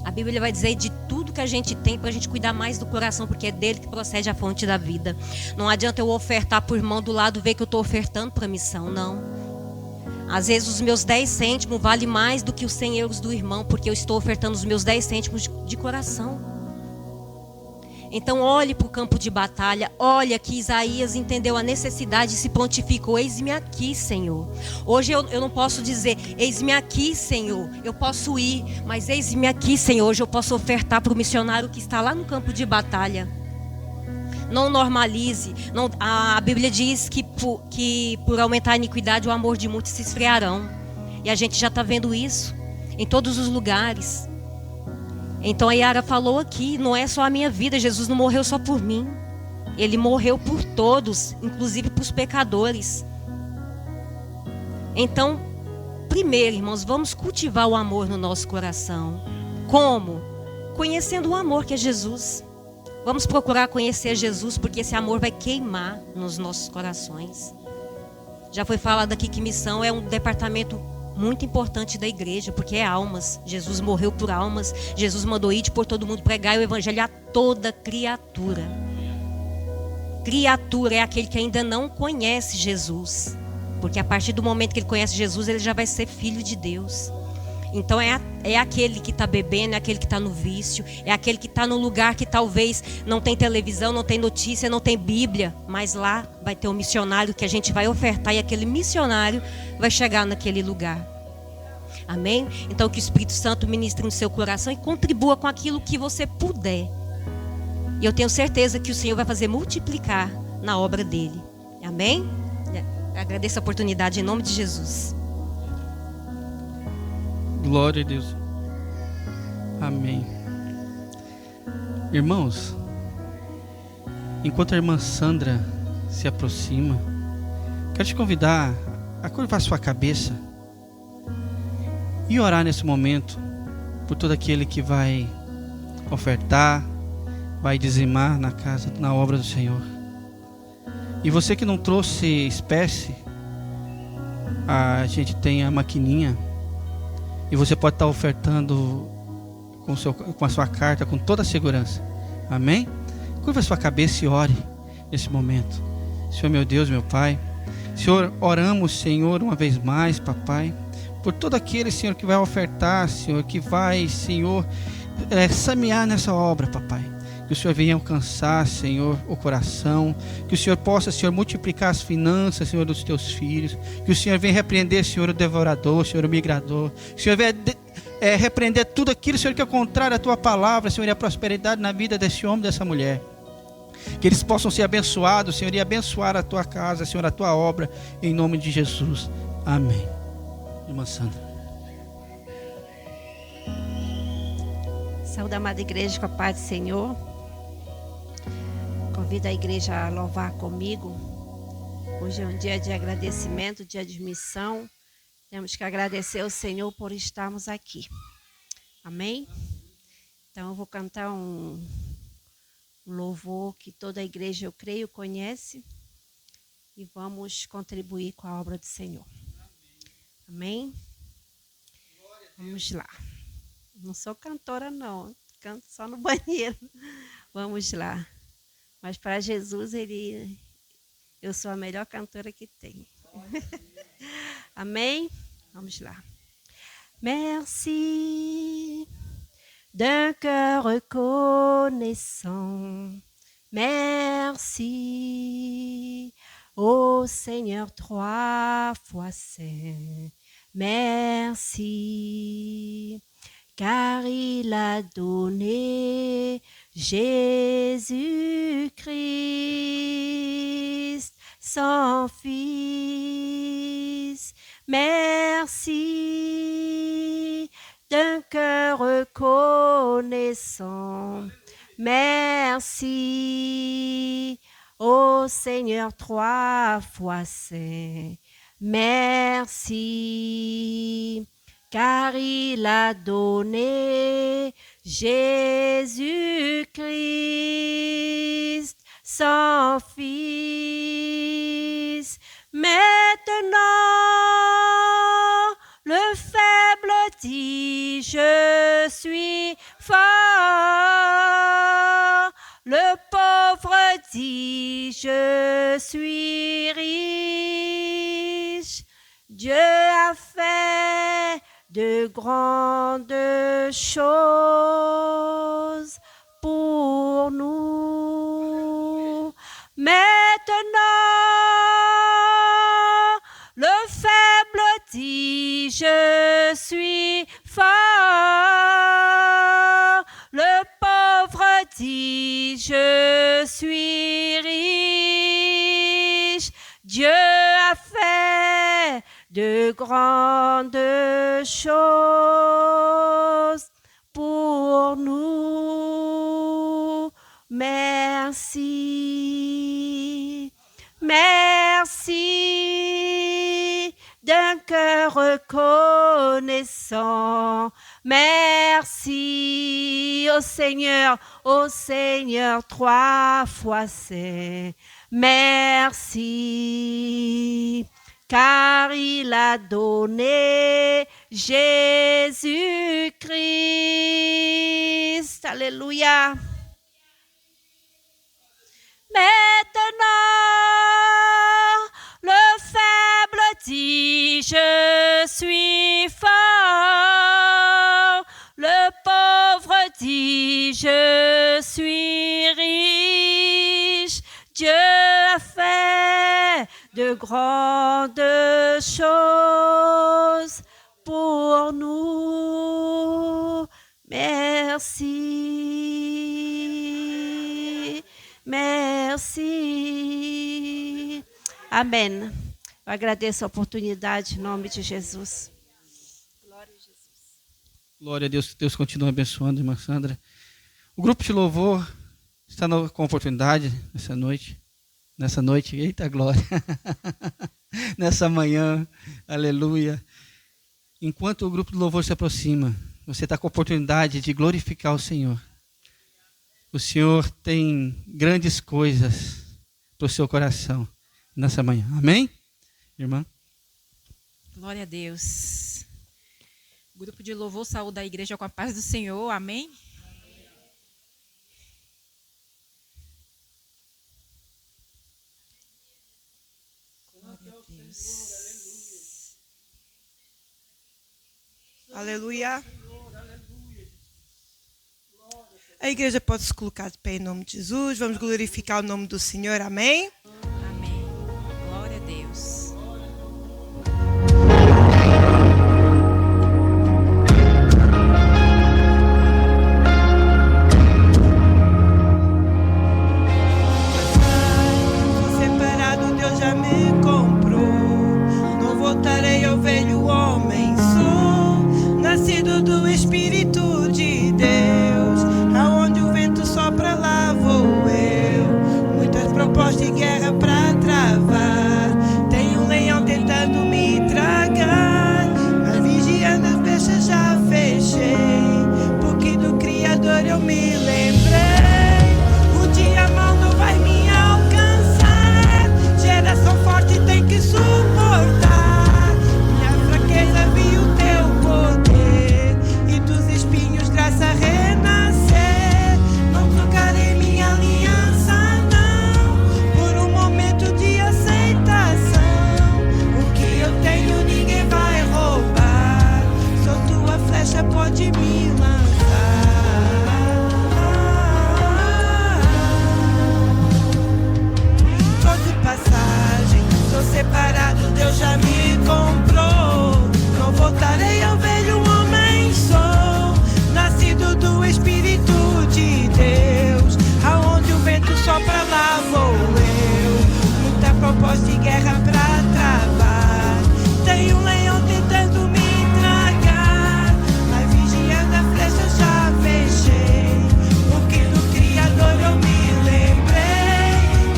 A Bíblia vai dizer de tudo que a gente tem para a gente cuidar mais do coração, porque é dele que procede a fonte da vida. Não adianta eu ofertar para o irmão do lado ver que eu estou ofertando para a missão, não. Às vezes os meus 10 cêntimos valem mais do que os 100 euros do irmão, porque eu estou ofertando os meus 10 cêntimos de coração. Então olhe para o campo de batalha, olha que Isaías entendeu a necessidade e se prontificou: eis-me aqui, Senhor. Hoje eu não posso dizer, eis-me aqui, Senhor, eu posso ir, mas eis-me aqui, Senhor, hoje eu posso ofertar para o missionário que está lá no campo de batalha. Não normalize, a Bíblia diz que por aumentar a iniquidade o amor de muitos se esfriarão. E a gente já está vendo isso em todos os lugares. Então a Yara falou aqui, não é só a minha vida, Jesus não morreu só por mim. Ele morreu por todos, inclusive para os pecadores. Então, primeiro, irmãos, vamos cultivar o amor no nosso coração. Como? Conhecendo o amor que é Jesus. Vamos procurar conhecer Jesus, porque esse amor vai queimar nos nossos corações. Já foi falado aqui que missão é um departamento muito importante da igreja, porque é almas. Jesus morreu por almas. Jesus mandou ir por todo mundo pregar o evangelho a toda criatura. Criatura é aquele que ainda não conhece Jesus, porque a partir do momento que ele conhece Jesus, ele já vai ser filho de Deus. Então é aquele que está bebendo, é aquele que está no vício, é aquele que está no lugar que talvez não tem televisão, não tem notícia, não tem Bíblia, mas lá vai ter um missionário que a gente vai ofertar e aquele missionário vai chegar naquele lugar. Amém? Então que o Espírito Santo ministre no seu coração e contribua com aquilo que você puder. E eu tenho certeza que o Senhor vai fazer multiplicar na obra dele. Amém? Agradeço a oportunidade em nome de Jesus. Glória a Deus. Amém. Irmãos, enquanto a irmã Sandra se aproxima, quero te convidar a curvar sua cabeça e orar nesse momento por todo aquele que vai ofertar, vai dizimar na obra do Senhor. E você que não trouxe espécie, a gente tem a maquininha e você pode estar ofertando com a sua carta com toda a segurança. Amém? Curva a sua cabeça e ore nesse momento. Senhor, meu Deus, meu Pai, Senhor, oramos, Senhor, uma vez mais, papai, por todo aquele, Senhor, que vai ofertar, Senhor, que vai, Senhor, semear nessa obra, papai. Que o Senhor venha alcançar, Senhor, o coração. Que o Senhor possa, Senhor, multiplicar as finanças, Senhor, dos teus filhos. Que o Senhor venha repreender, Senhor, o devorador, Senhor, o migrador. Que o Senhor venha repreender tudo aquilo, Senhor, que é contrário à tua palavra, Senhor, e a prosperidade na vida desse homem, dessa mulher. Que eles possam ser abençoados, Senhor, e abençoar a tua casa, Senhor, a tua obra, em nome de Jesus. Amém. Irmã Sandra. Saúde, amada igreja, com a paz do Senhor. Convido a igreja a louvar comigo. Hoje é um dia de agradecimento, dia de missão. Temos que agradecer ao Senhor por estarmos aqui. Amém? Então eu vou cantar um louvor que toda a igreja, eu creio, conhece. E vamos contribuir com a obra do Senhor. Amém? Vamos lá. Não sou cantora, não. Canto só no banheiro. Vamos lá. Mas para Jesus, eu sou a melhor cantora que tem. Amém? Vamos lá. Merci d'un cœur reconnaissant. Merci, ô Seigneur, 3 fois saint. Merci, car il a donné Jésus-Christ, son Fils. Merci d'un cœur reconnaissant. Merci, ô Seigneur, 3 fois saint. Merci, car il a donné Jésus-Christ, son Fils. Maintenant, le faible dit, je suis fort. Le pauvre dit, je suis riche. Dieu a fait de grandes choses pour nous. Maintenant, le faible dit, je suis fort. Le pauvre dit, je suis riche. Dieu a fait de grandes choses pour nous. Merci, merci d'un cœur reconnaissant. Merci au Seigneur, 3 fois saint. Merci, car il a donné Jésus-Christ. Alléluia. Maintenant, le faible dit, je suis fort. Le pauvre dit, je suis riche. Dieu a fait de grandes choses pour nous. Merci. Merci. Amém. Eu agradeço a oportunidade em nome de Jesus. Glória a Jesus. Glória a Deus, que Deus continue abençoando, irmã Sandra. O grupo de louvor está com oportunidade nessa noite, eita glória, nessa manhã, aleluia. Enquanto o grupo de louvor se aproxima, você está com a oportunidade de glorificar o Senhor. O Senhor tem grandes coisas para o seu coração nessa manhã, amém, irmã? Glória a Deus. Grupo de louvor, saúde da igreja com a paz do Senhor. Amém? Glória a Deus. Aleluia. A igreja pode se colocar de pé em nome de Jesus. Vamos glorificar o nome do Senhor. Amém? Amém. Glória a Deus. Sou separado, Deus já me comprou. Não voltarei ao velho homem. Sou nascido do Espírito de Deus. Aonde o vento sopra, lá vou eu. Muitas propostas de guerra pra travar. Tem um leão tentando me tragar, mas vigiando as brechas já fechei. Porque do Criador eu me lembrei. O dia mau não vai me alcançar. Geração forte tem que suportar. Minha fraqueza viu teu poder, e dos espinhos graça renascer. Não trocarei minha aliança, não, por um momento de aceitação. O que eu tenho ninguém vai roubar. Sou tua flecha, pode me lançar. Tô de passagem, sou separado, Deus já me comprou. Não voltarei ao velho homem, sou nascido do Espírito de Deus. Aonde o vento sopra, lá vou eu. Muita proposta de guerra pra travar. Tem um leão tentando me tragar, mas vigiando a flecha já fechei. Porque do Criador eu me lembrei.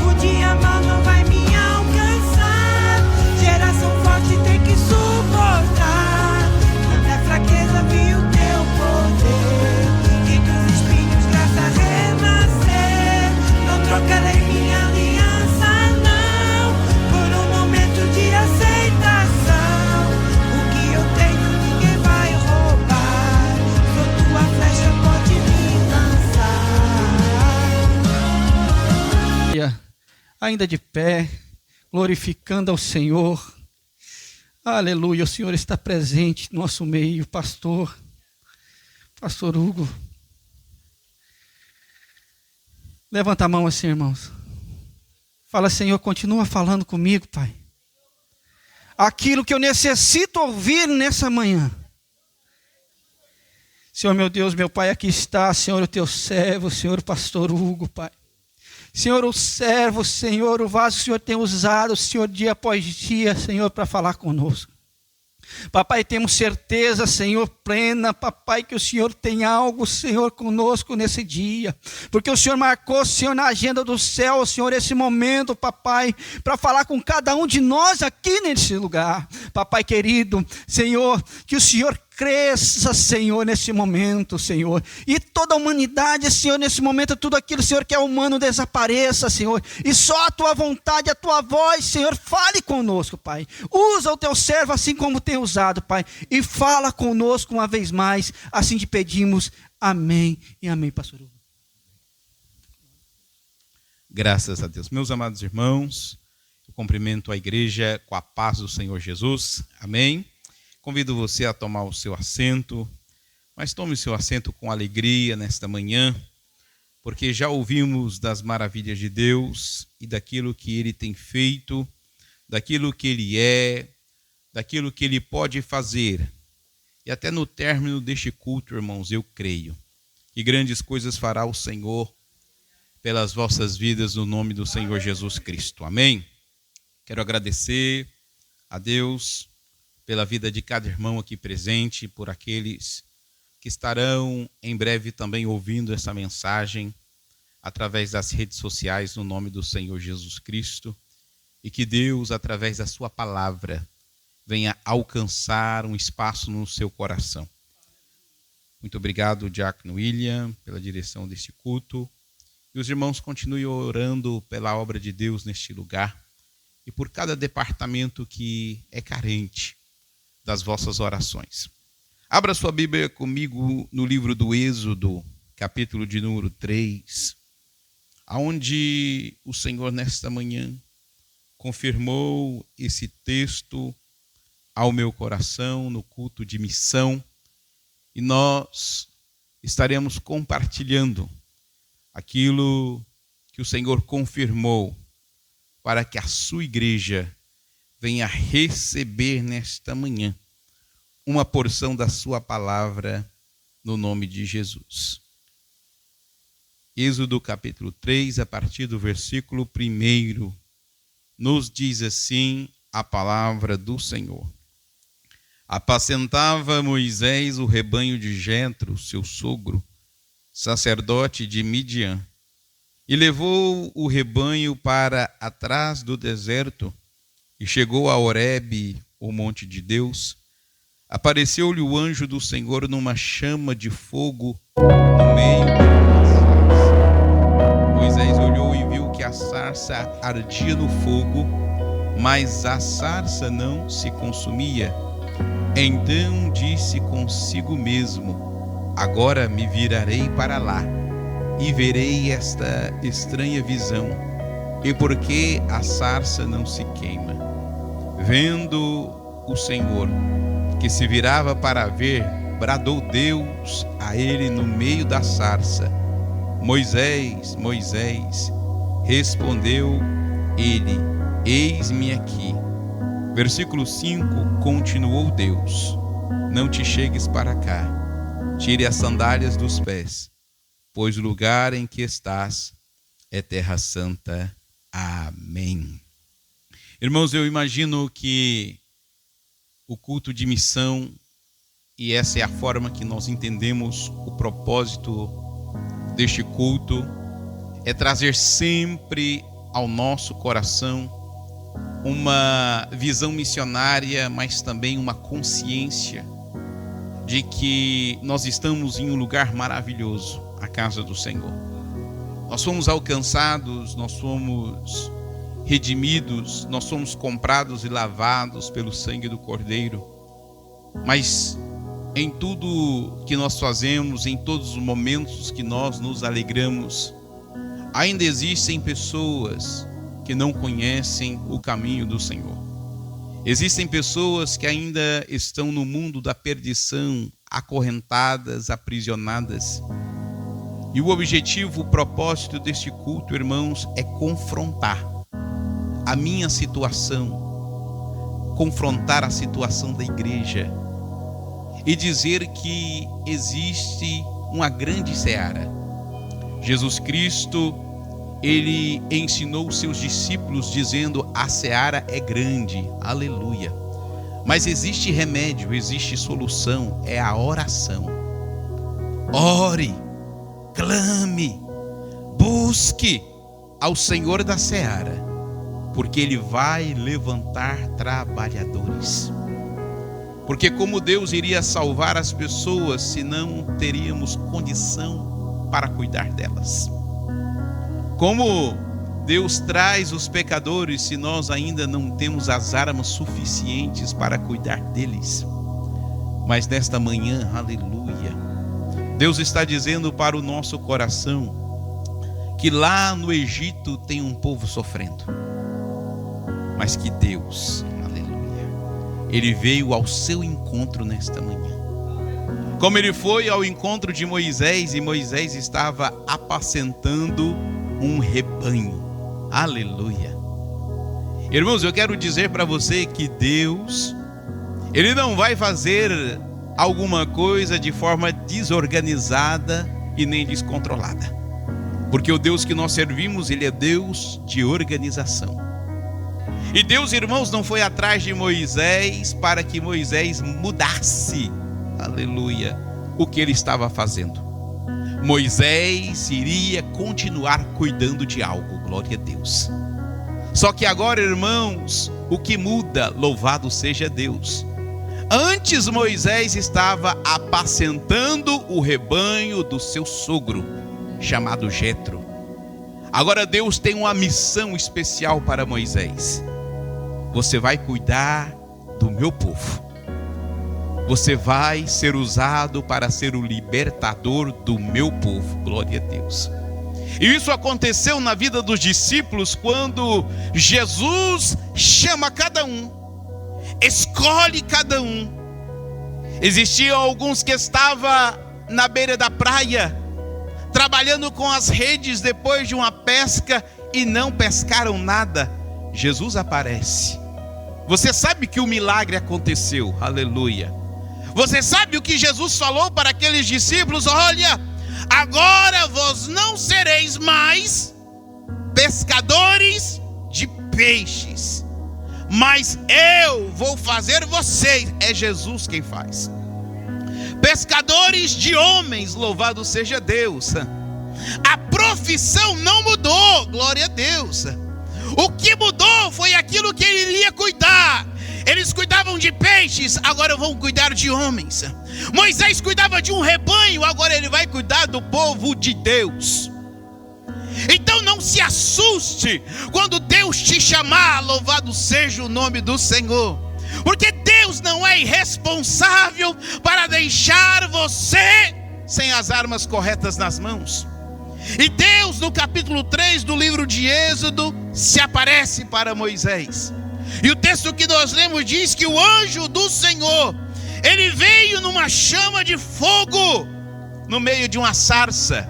O dia mau não vai me alcançar. Geração forte tem que suportar. Na minha fraqueza vi o teu poder, e dos espinhos graça renascer. Não trocarei minha aliança, não, por um momento de aceitação. O que eu tenho ninguém vai roubar. Sou tua flecha, pode me lançar. Ainda de pé, glorificando ao Senhor. Aleluia, o Senhor está presente no nosso meio, pastor Hugo. Levanta a mão assim, irmãos. Fala, Senhor, continua falando comigo, Pai. Aquilo que eu necessito ouvir nessa manhã. Senhor, meu Deus, meu Pai, aqui está, Senhor, o teu servo, Senhor, o pastor Hugo, Pai. Senhor, o servo, Senhor, o vaso que o Senhor tem usado, Senhor, dia após dia, Senhor, para falar conosco. Papai, temos certeza, Senhor, plena, papai, que o Senhor tem algo, Senhor, conosco nesse dia. Porque o Senhor marcou, Senhor, na agenda do céu, Senhor, esse momento, papai, para falar com cada um de nós aqui nesse lugar. Papai querido, Senhor, que o Senhor cresça, Senhor, nesse momento, Senhor. E toda a humanidade, Senhor, nesse momento, tudo aquilo, Senhor, que é humano desapareça, Senhor. E só a tua vontade, a tua voz, Senhor, fale conosco, Pai. Usa o teu servo assim como tem usado, Pai. E fala conosco uma vez mais. Assim te pedimos. Amém e amém, pastor Hugo. Graças a Deus. Meus amados irmãos, eu cumprimento a igreja com a paz do Senhor Jesus. Amém. Convido você a tomar o seu assento, mas tome o seu assento com alegria nesta manhã, porque já ouvimos das maravilhas de Deus e daquilo que Ele tem feito, daquilo que Ele é, daquilo que Ele pode fazer. E até no término deste culto, irmãos, eu creio que grandes coisas fará o Senhor pelas vossas vidas no nome do Senhor Jesus Cristo. Amém? Quero agradecer a Deus pela vida de cada irmão aqui presente, por aqueles que estarão em breve também ouvindo essa mensagem através das redes sociais no nome do Senhor Jesus Cristo, e que Deus, através da sua palavra, venha alcançar um espaço no seu coração. Muito obrigado, Diácono William, pela direção deste culto, e os irmãos continuem orando pela obra de Deus neste lugar e por cada departamento que é carente. das vossas orações. Abra sua Bíblia comigo no livro do Êxodo, capítulo de número 3, aonde o Senhor nesta manhã confirmou esse texto ao meu coração no culto de missão, e nós estaremos compartilhando aquilo que o Senhor confirmou para que a sua igreja venha receber nesta manhã uma porção da sua palavra no nome de Jesus. Êxodo capítulo 3, a partir do versículo 1, nos diz assim a palavra do Senhor. Apacentava Moisés o rebanho de Jetro, seu sogro, sacerdote de Midian, e levou o rebanho para atrás do deserto, e chegou a Horebe, o monte de Deus. Apareceu-lhe o anjo do Senhor numa chama de fogo no meio da sarça. Moisés olhou e viu que a sarça ardia no fogo, mas a sarça não se consumia. Então disse consigo mesmo: agora me virarei para lá e verei esta estranha visão, e por que a sarça não se queima. Vendo o Senhor que se virava para ver, bradou Deus a ele no meio da sarça: Moisés, Moisés. Respondeu ele: eis-me aqui. Versículo 5, continuou Deus: não te chegues para cá, tire as sandálias dos pés, pois o lugar em que estás é terra santa. Amém. Irmãos, eu imagino que o culto de missão, e essa é a forma que nós entendemos o propósito deste culto, é trazer sempre ao nosso coração uma visão missionária, mas também uma consciência de que nós estamos em um lugar maravilhoso, a casa do Senhor. Nós fomos alcançados, nós fomos redimidos, nós somos comprados e lavados pelo sangue do Cordeiro. Mas em tudo que nós fazemos, em todos os momentos que nós nos alegramos, ainda existem pessoas que não conhecem o caminho do Senhor. Existem pessoas que ainda estão no mundo da perdição, acorrentadas, aprisionadas. E o objetivo, o propósito deste culto, irmãos, é confrontar a minha situação, confrontar a situação da igreja e dizer que existe uma grande seara. Jesus Cristo, ele ensinou os seus discípulos dizendo: a seara é grande, aleluia. Mas existe remédio, existe solução, é a oração. Ore, clame, busque ao Senhor da seara, porque Ele vai levantar trabalhadores. Porque como Deus iria salvar as pessoas se não teríamos condição para cuidar delas? Como Deus traz os pecadores se nós ainda não temos as armas suficientes para cuidar deles? Mas nesta manhã, aleluia, Deus está dizendo para o nosso coração que lá no Egito tem um povo sofrendo, mas que Deus, aleluia, Ele veio ao seu encontro nesta manhã. Como Ele foi ao encontro de Moisés, e Moisés estava apacentando um rebanho, aleluia. Irmãos, eu quero dizer para você que Deus, Ele não vai fazer alguma coisa de forma desorganizada e nem descontrolada, porque o Deus que nós servimos, Ele é Deus de organização. E Deus, irmãos, não foi atrás de Moisés para que Moisés mudasse, aleluia, o que ele estava fazendo. Moisés iria continuar cuidando de algo, glória a Deus. Só que agora, irmãos, o que muda, louvado seja Deus. Antes Moisés estava apacentando o rebanho do seu sogro, chamado Jetro. Agora Deus tem uma missão especial para Moisés. Você vai cuidar do meu povo. você vai ser usado para ser o libertador do meu povo. Glória a Deus. E isso aconteceu na vida dos discípulos quando Jesus chama cada um, escolhe cada um. Existiam alguns que estavam na beira da praia, trabalhando com as redes depois de uma pesca e não pescaram nada. Jesus aparece. Você sabe que o milagre aconteceu, aleluia. Você sabe o que Jesus falou para aqueles discípulos? Olha, agora vós não sereis mais pescadores de peixes, mas eu vou fazer vocês, é Jesus quem faz, pescadores de homens, louvado seja Deus. A profissão não mudou, glória a Deus. O que mudou foi aquilo que ele iria cuidar. Eles cuidavam de peixes, agora vão cuidar de homens. Moisés cuidava de um rebanho, agora ele vai cuidar do povo de Deus. Então não se assuste quando Deus te chamar, louvado seja o nome do Senhor. Porque Deus não é irresponsável para deixar você sem as armas corretas nas mãos. E Deus, no capítulo 3 do livro de Êxodo, se aparece para Moisés. E o texto que nós lemos diz que o anjo do Senhor, ele veio numa chama de fogo, no meio de uma sarça,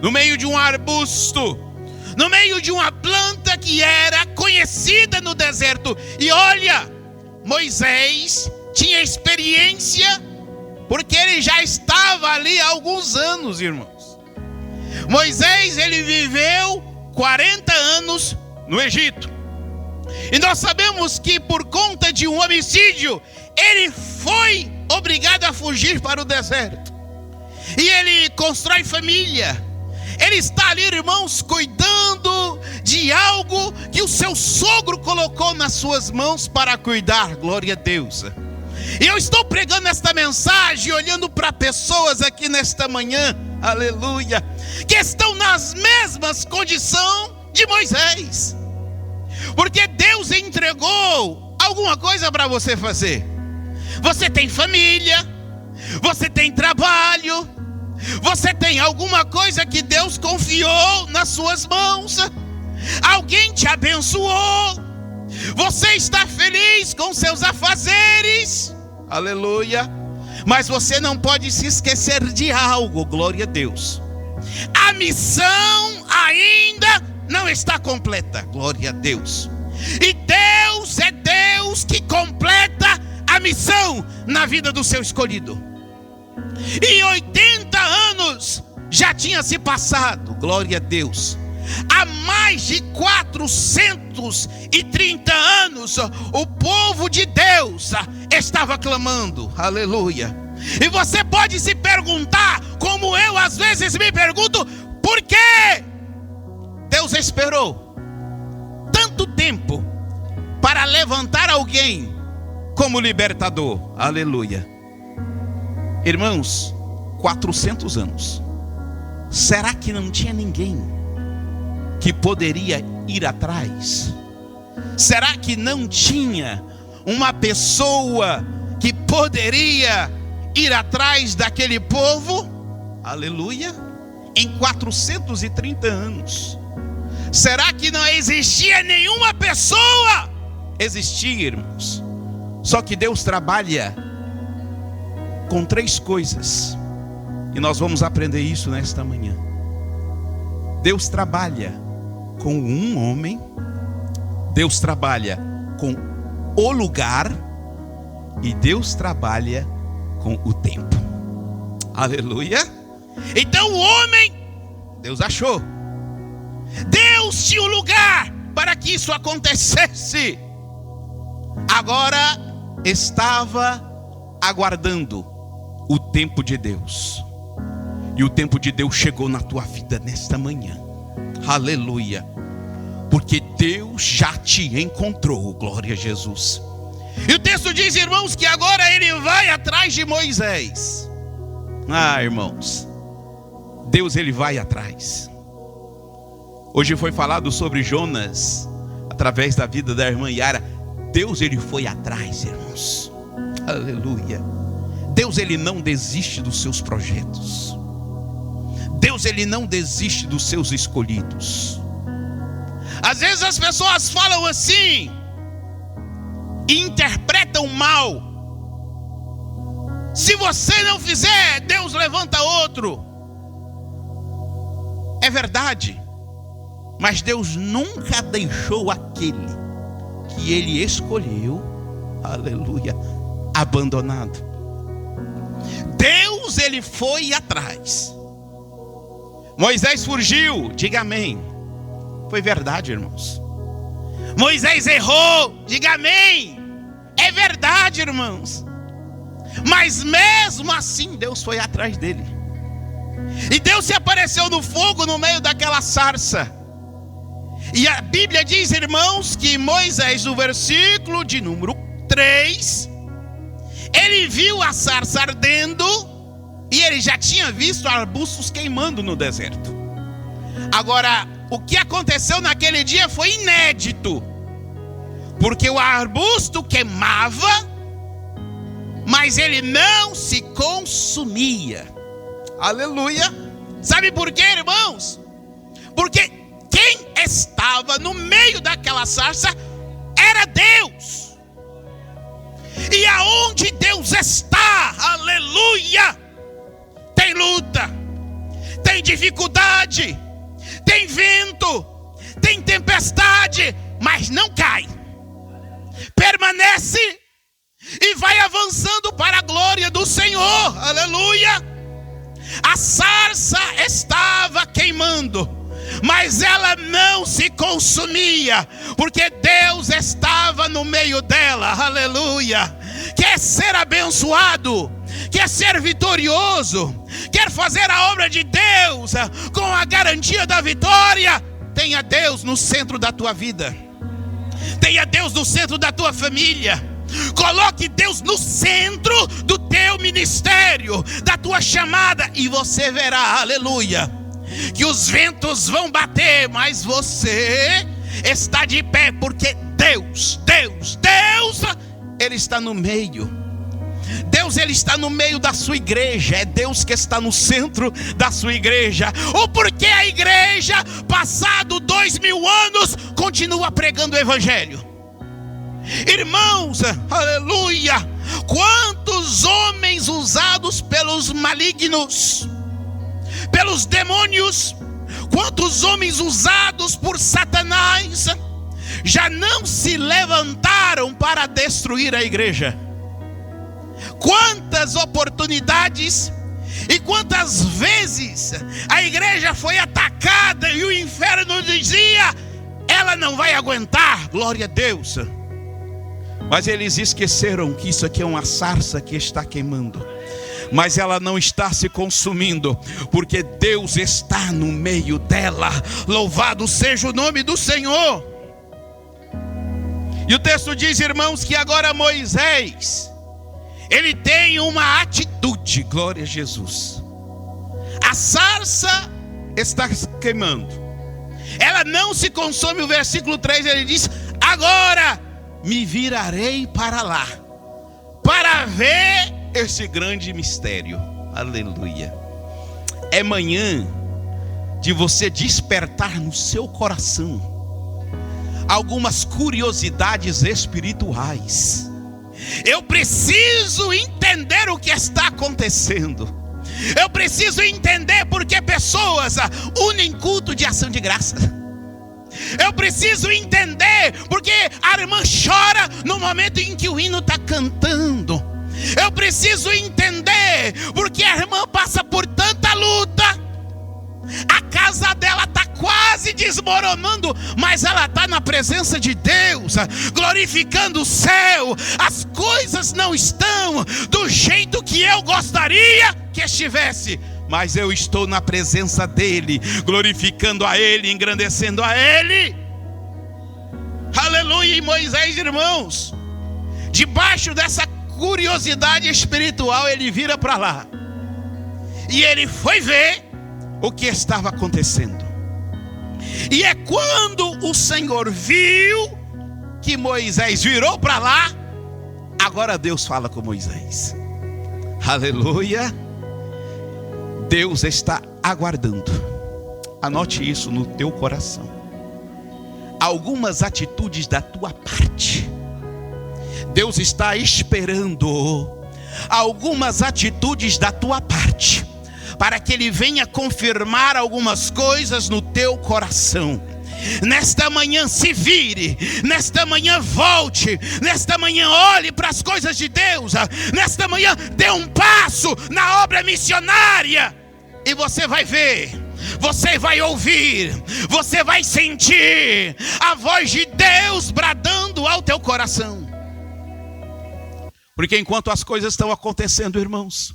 no meio de um arbusto, no meio de uma planta que era conhecida no deserto. E olha, Moisés tinha experiência, porque ele já estava ali há alguns anos, irmãos. Moisés, ele viveu 40 anos no Egito. E nós sabemos que por conta de um homicídio, ele foi obrigado a fugir para o deserto. E ele constrói família. Ele está ali, irmãos, cuidando de algo que o seu sogro colocou nas suas mãos para cuidar. Glória a Deus. E eu estou pregando esta mensagem olhando para pessoas aqui nesta manhã, aleluia, que estão nas mesmas condições de Moisés. Porque Deus entregou alguma coisa para você fazer. Você tem família, você tem trabalho, você tem alguma coisa que Deus confiou nas suas mãos. Alguém te abençoou. Você está feliz com seus afazeres, aleluia. Mas você não pode se esquecer de algo, glória a Deus. A missão ainda não está completa, glória a Deus. E Deus é Deus que completa a missão na vida do seu escolhido. E 80 anos já tinha se passado, glória a Deus. Há mais de 430 anos o povo de Deus estava clamando, aleluia. E você pode se perguntar, como eu às vezes me pergunto, por que Deus esperou tanto tempo para levantar alguém como libertador, aleluia. Irmãos, 400 anos. Será que não tinha ninguém que poderia ir atrás? Será que não tinha uma pessoa que poderia ir atrás daquele povo? Aleluia. Em 430 anos. Será que não existia nenhuma pessoa? Existia, irmãos. Só que Deus trabalha com 3 coisas. E nós vamos aprender isso nesta manhã. Deus trabalha com um homem. Deus trabalha com o lugar. E Deus trabalha com o tempo. Aleluia. Então o homem, Deus achou. Deus tinha um lugar para que isso acontecesse. Agora estava aguardando o tempo de Deus. E o tempo de Deus chegou na tua vida nesta manhã. Aleluia. Porque Deus já te encontrou, glória a Jesus. E o texto diz, irmãos, que agora ele vai atrás de Moisés. Irmãos, Deus ele vai atrás. Hoje foi falado sobre Jonas, através da vida da irmã Yara. Deus ele foi atrás, irmãos. Aleluia. Deus, ele não desiste dos seus projetos. Deus, ele não desiste dos seus escolhidos. Às vezes as pessoas falam assim e interpretam mal. Se você não fizer, Deus levanta outro. É verdade, mas Deus nunca deixou aquele que ele escolheu, aleluia, abandonado. Deus, ele foi atrás. Moisés fugiu, diga amém. Foi verdade, irmãos. Moisés errou, diga amém. É verdade, irmãos. Mas mesmo assim Deus foi atrás dele. E Deus se apareceu no fogo no meio daquela sarça. E a Bíblia diz, irmãos, que Moisés, no versículo de número 3, ele viu a sarça ardendo e ele já tinha visto arbustos queimando no deserto. Agora, o que aconteceu naquele dia foi inédito, porque o arbusto queimava, mas ele não se consumia. Aleluia. Sabe por quê, irmãos? Porque quem estava no meio daquela sarça era Deus. E aonde Deus está, aleluia, tem luta, tem dificuldade, tem vento, tem tempestade, mas não cai. Permanece e vai avançando para a glória do Senhor, aleluia. A sarça estava queimando, mas ela não se consumia, porque Deus estava no meio dela, aleluia. Quer ser abençoado, quer ser vitorioso, quer fazer a obra de Deus com a garantia da vitória, tenha Deus no centro da tua vida, tenha Deus no centro da tua família. Coloque Deus no centro do teu ministério, da tua chamada, e você verá, aleluia, que os ventos vão bater, mas você está de pé, porque Deus, Ele está no meio. Deus, Ele está no meio da sua igreja. É Deus que está no centro da sua igreja. O porquê a igreja, passado 2000 anos, continua pregando o evangelho. Irmãos, aleluia, quantos homens usados pelos malignos, pelos demônios, quantos homens usados por Satanás já não se levantaram para destruir a igreja? Quantas oportunidades e quantas vezes a igreja foi atacada e o inferno dizia: ela não vai aguentar, glória a Deus. Mas eles esqueceram que isso aqui é uma sarça que está queimando, mas ela não está se consumindo, porque Deus está no meio dela. Louvado seja o nome do Senhor. E o texto diz, irmãos, que agora Moisés, ele tem uma atitude, glória a Jesus. A sarça está queimando, ela não se consome. O versículo 3 ele diz: agora me virarei para lá, para ver esse grande mistério. Aleluia. É manhã de você despertar no seu coração algumas curiosidades espirituais. Eu preciso entender o que está acontecendo. Eu preciso entender porque pessoas unem culto de ação de graça. Eu preciso entender porque a irmã chora no momento em que o hino está cantando. Eu preciso entender porque a irmã passa por tanta luta. A casa dela está quase desmoronando, mas ela está na presença de Deus, glorificando o céu. As coisas não estão do jeito que eu gostaria que estivesse, mas eu estou na presença dele, glorificando a ele, engrandecendo a ele. Aleluia. E Moisés, irmãos, debaixo dessa curiosidade espiritual, ele vira para lá e ele foi ver o que estava acontecendo. E é quando o Senhor viu que Moisés virou para lá, agora Deus fala com Moisés. Aleluia. Deus está aguardando. Anote isso no teu coração. Algumas atitudes da tua parte. Deus está esperando algumas atitudes da tua parte, para que Ele venha confirmar algumas coisas no teu coração. Nesta manhã se vire, nesta manhã volte, nesta manhã olhe para as coisas de Deus, nesta manhã dê um passo na obra missionária, e você vai ver, você vai ouvir, você vai sentir a voz de Deus bradando ao teu coração. Porque enquanto as coisas estão acontecendo, irmãos,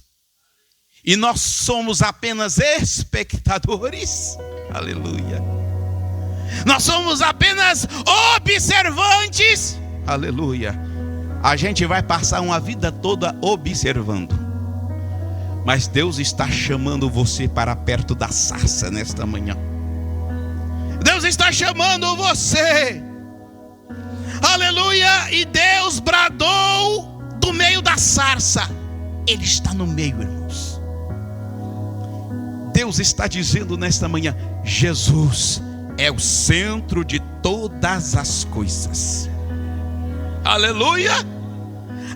e nós somos apenas espectadores, aleluia, nós somos apenas observantes, aleluia, a gente vai passar uma vida toda observando. Mas Deus está chamando você para perto da sarça nesta manhã. Deus está chamando você, aleluia, e Deus bradou do meio da sarça. Ele está no meio, irmãos. Deus está dizendo nesta manhã: Jesus é o centro de todas as coisas. Aleluia.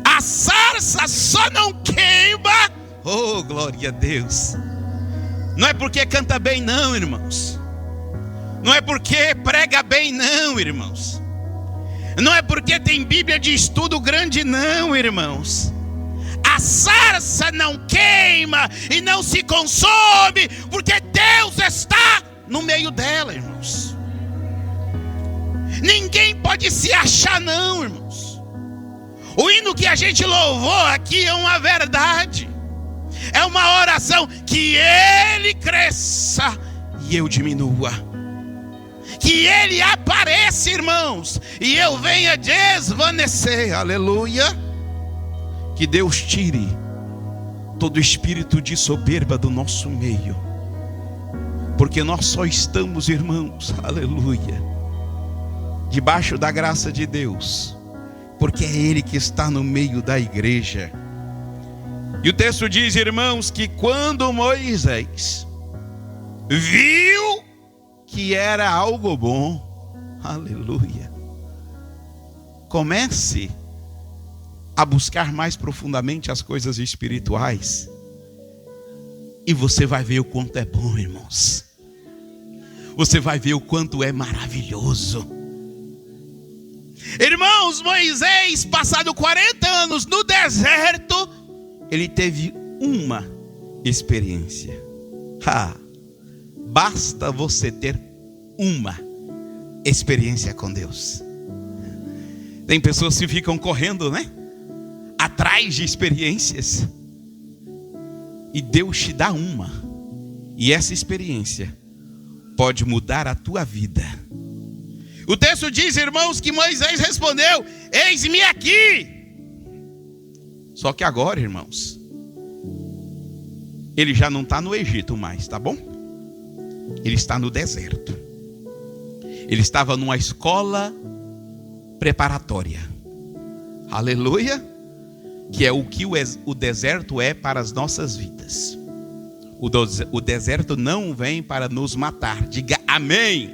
A sarça só não queima, oh glória a Deus, não é porque canta bem não, irmãos. Não é porque prega bem não, irmãos. Não é porque tem Bíblia de estudo grande não, irmãos. A sarça não queima e não se consome, porque Deus está no meio dela, irmãos. Ninguém pode se achar não, irmãos. O hino que a gente louvou aqui é uma verdade. É uma oração: que Ele cresça e eu diminua. Que Ele apareça, irmãos, e eu venha desvanecer, aleluia. Que Deus tire todo espírito de soberba do nosso meio, porque nós só estamos, irmãos, aleluia, debaixo da graça de Deus, porque é Ele que está no meio da igreja. E o texto diz, irmãos, que quando Moisés viu que era algo bom, aleluia, comece a buscar mais profundamente as coisas espirituais, e você vai ver o quanto é bom, irmãos. Você vai ver o quanto é maravilhoso. Irmãos, Moisés, passado 40 anos no deserto, ele teve uma experiência. Basta você ter uma experiência com Deus. Tem pessoas que ficam correndo, né? Atrás de experiências. E Deus te dá uma. E essa experiência pode mudar a tua vida. O texto diz, irmãos, que Moisés respondeu: eis-me aqui. Só que agora, irmãos, ele já não está no Egito mais, tá bom? Ele está no deserto. Ele estava numa escola preparatória. Aleluia. Que é o que o deserto é para as nossas vidas. O deserto não vem para nos matar. Diga amém.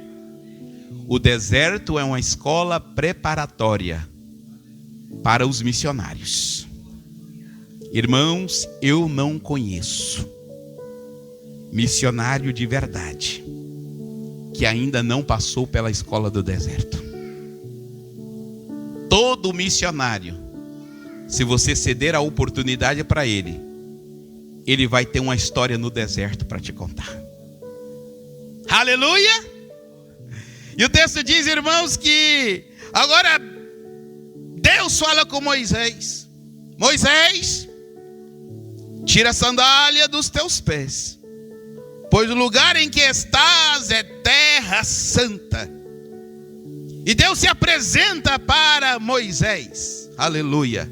O deserto é uma escola preparatória para os missionários. Irmãos, eu não conheço missionário de verdade que ainda não passou pela escola do deserto. Todo missionário, se você ceder a oportunidade para ele, ele vai ter uma história no deserto para te contar. Aleluia! E o texto diz, irmãos, que agora Deus fala com Moisés: Moisés, tira a sandália dos teus pés, pois o lugar em que estás é terra santa. E Deus se apresenta para Moisés. Aleluia.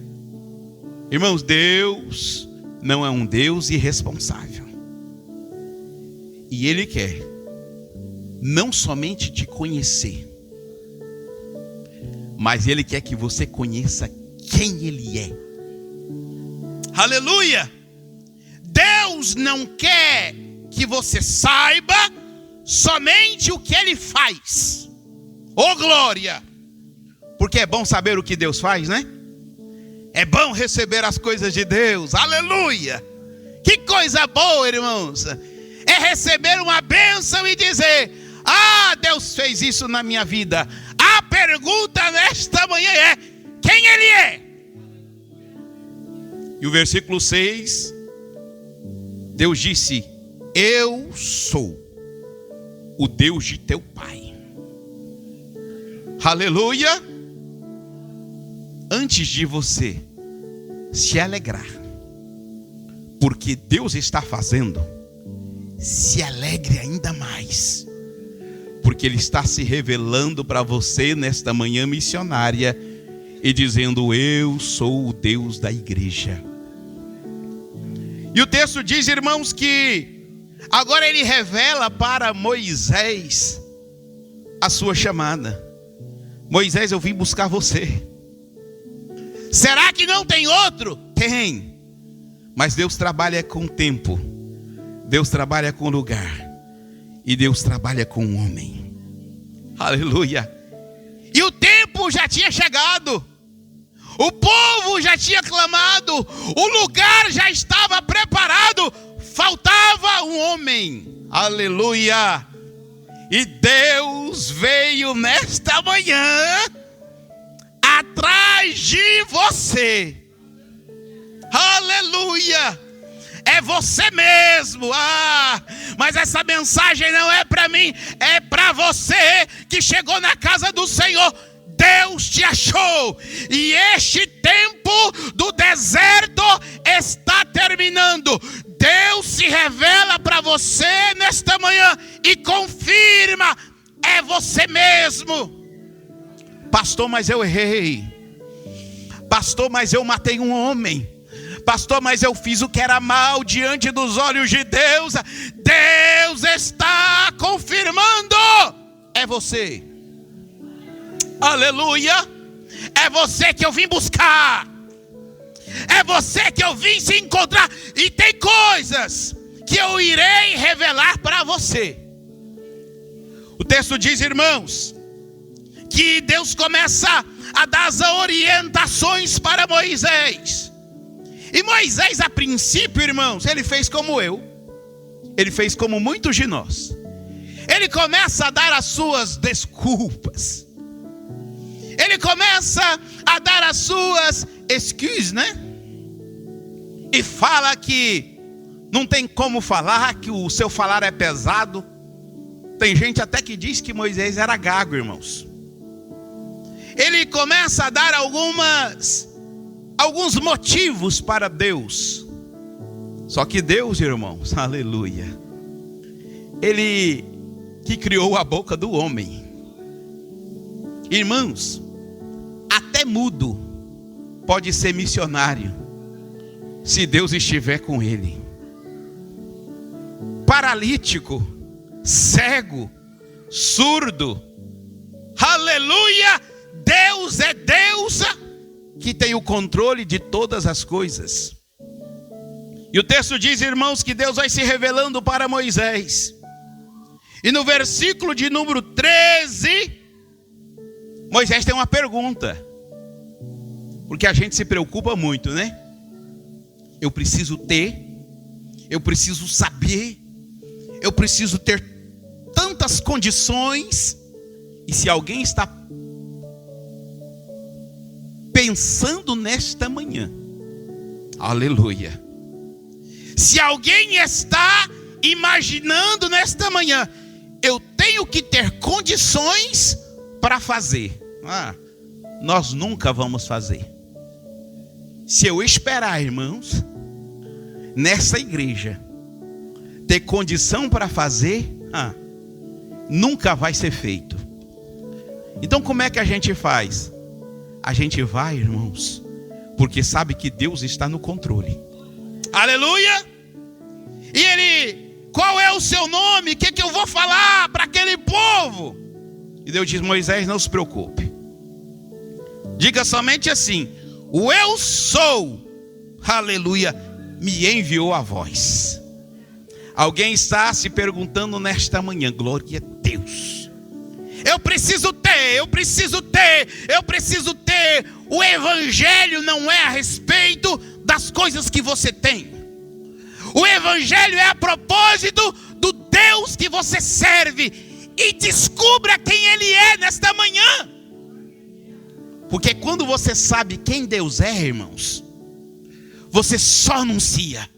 Irmãos, Deus não é um Deus irresponsável. E Ele quer não somente te conhecer, mas Ele quer que você conheça quem Ele é. Aleluia! Deus não quer que você saiba somente o que Ele faz. Ô glória! Porque é bom saber o que Deus faz, né? É bom receber as coisas de Deus. Aleluia! Que coisa boa, irmãos! É receber uma bênção e dizer: ah, Deus fez isso na minha vida. A pergunta nesta manhã é: quem Ele é? E o versículo 6, Deus disse: eu sou o Deus de teu pai. Aleluia! Antes de você se alegrar porque Deus está fazendo, se alegre ainda mais, porque Ele está se revelando para você nesta manhã missionária e dizendo: eu sou o Deus da igreja. E o texto diz, irmãos, que agora Ele revela para Moisés a sua chamada. Moisés, eu vim buscar você. Será que não tem outro? Tem. Mas Deus trabalha com tempo, Deus trabalha com lugar, e Deus trabalha com o homem. Aleluia. E o tempo já tinha chegado, o povo já tinha clamado, o lugar já estava preparado, faltava um homem. Aleluia. E Deus veio nesta manhã atrás de você. Aleluia. É você mesmo. Mas essa mensagem não é para mim, é para você que chegou na casa do Senhor. Deus te achou, e este tempo do deserto está terminando. Deus se revela para você nesta manhã e confirma: é você mesmo. Pastor, mas eu errei. Pastor, mas eu matei um homem. Pastor, mas eu fiz o que era mal diante dos olhos de Deus. Deus está confirmando: é você. Aleluia. É você que eu vim buscar, é você que eu vim se encontrar. E tem coisas que eu irei revelar para você. O texto diz, irmãos, que Deus começa a dar as orientações para Moisés. E Moisés, a princípio, irmãos, ele fez como eu, ele fez como muitos de nós. Ele começa a dar as suas desculpas, ele começa a dar as suas excuses, né? E fala que não tem como falar, que o seu falar é pesado. Tem gente até que diz que Moisés era gago, irmãos. Ele começa a dar alguns motivos para Deus. Só que Deus, irmãos, aleluia, Ele que criou a boca do homem. Irmãos, até mudo pode ser missionário se Deus estiver com ele. Paralítico, cego, surdo, aleluia, Deus é Deus que tem o controle de todas as coisas. E o texto diz, irmãos, que Deus vai se revelando para Moisés. E no versículo de número 13, Moisés tem uma pergunta. Porque a gente se preocupa muito, né? Eu preciso ter, eu preciso saber, eu preciso ter tantas condições. E se alguém está pensando nesta manhã, aleluia, se alguém está imaginando nesta manhã, eu tenho que ter condições para fazer, nós nunca vamos fazer. Se eu esperar, irmãos, nessa igreja ter condição para fazer, nunca vai ser feito. Então como é que a gente faz? A gente vai, irmãos, porque sabe que Deus está no controle. Aleluia! E ele, qual é o seu nome? O que eu vou falar para aquele povo? E Deus diz, Moisés, não se preocupe. Diga somente assim, o eu sou, aleluia, me enviou a voz. Alguém está se perguntando nesta manhã, glória a Deus. Eu preciso ter. O evangelho não é a respeito das coisas que você tem. O evangelho é a propósito do Deus que você serve. E descubra quem Ele é nesta manhã. Porque quando você sabe quem Deus é, irmãos, você só anuncia.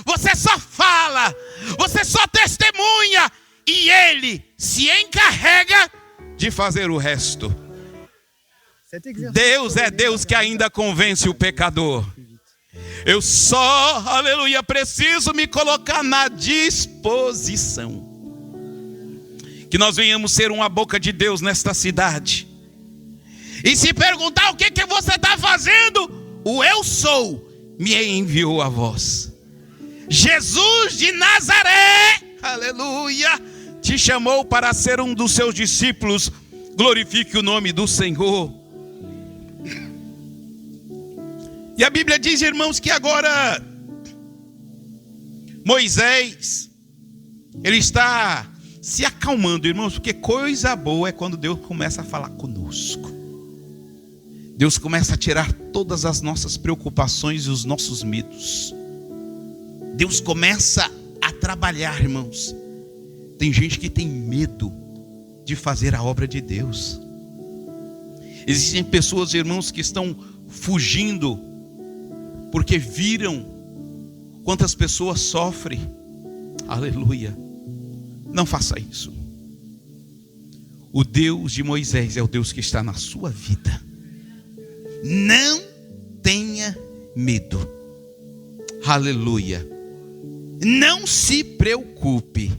Você só fala. Você só testemunha. E Ele se encarrega de fazer o resto. Deus é Deus que ainda convence o pecador. Eu só, aleluia, preciso me colocar na disposição. Que nós venhamos ser uma boca de Deus nesta cidade. E se perguntar o que você está fazendo, o eu sou me enviou a vós. Jesus de Nazaré, aleluia, te chamou para ser um dos seus discípulos. Glorifique o nome do Senhor. E a Bíblia diz, irmãos, que agora Moisés, ele está se acalmando, irmãos, porque coisa boa é quando Deus começa a falar conosco. Deus começa a tirar todas as nossas preocupações e os nossos medos. Deus começa a trabalhar, irmãos. Tem gente que tem medo de fazer a obra de Deus. Existem pessoas, irmãos, que estão fugindo porque viram quantas pessoas sofrem. Aleluia. Não faça isso. O Deus de Moisés é o Deus que está na sua vida. Não tenha medo. Aleluia. Não se preocupe,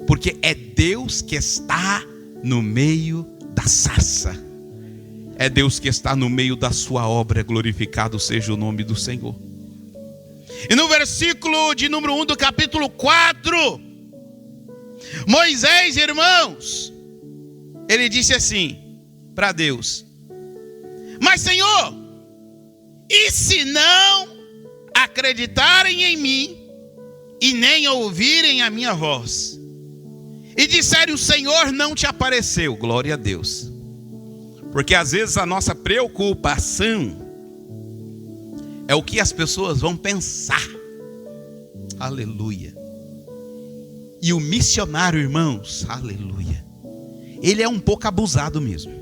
porque é Deus que está no meio da sarça. É Deus que está no meio da sua obra. Glorificado seja o nome do Senhor. E no versículo de número 1 do capítulo 4, Moisés, irmãos, ele disse assim para Deus: mas Senhor, e se não acreditarem em mim e nem ouvirem a minha voz, e disserem o Senhor não te apareceu? Glória a Deus. Porque às vezes a nossa preocupação é o que as pessoas vão pensar. Aleluia. E o missionário, irmãos, aleluia, ele é um pouco abusado mesmo.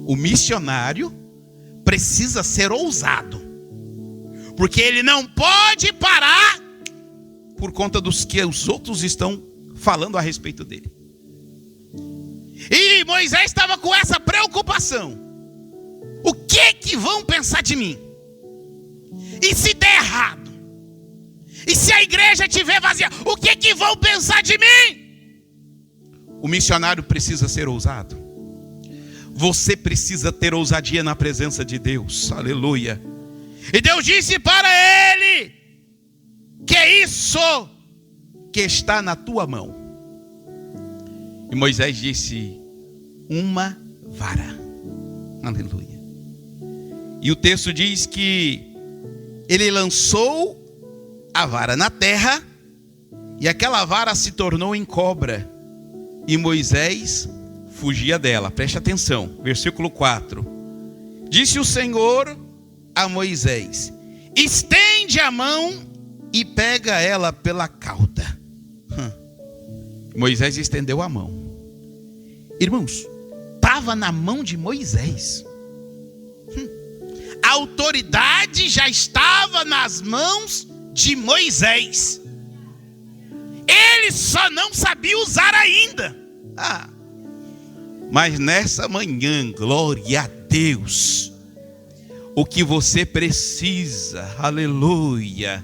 O missionário precisa ser ousado, porque ele não pode parar por conta dos que os outros estão falando a respeito dele. E Moisés estava com essa preocupação. O que vão pensar de mim? E se der errado? E se a igreja estiver vazia? O que vão pensar de mim? O missionário precisa ser ousado. Você precisa ter ousadia na presença de Deus. Aleluia. E Deus disse para ele: que é isso que está na tua mão? E Moisés disse: uma vara. Aleluia. E o texto diz que ele lançou a vara na terra, e aquela vara se tornou em cobra, e Moisés fugia dela. Preste atenção, versículo 4. Disse o Senhor a Moisés: estende a mão e pega ela pela cauda. Moisés estendeu a mão. Irmãos, estava na mão de Moisés. A autoridade já estava nas mãos de Moisés. Ele só não sabia usar ainda. Mas nessa manhã, glória a Deus, o que você precisa, aleluia,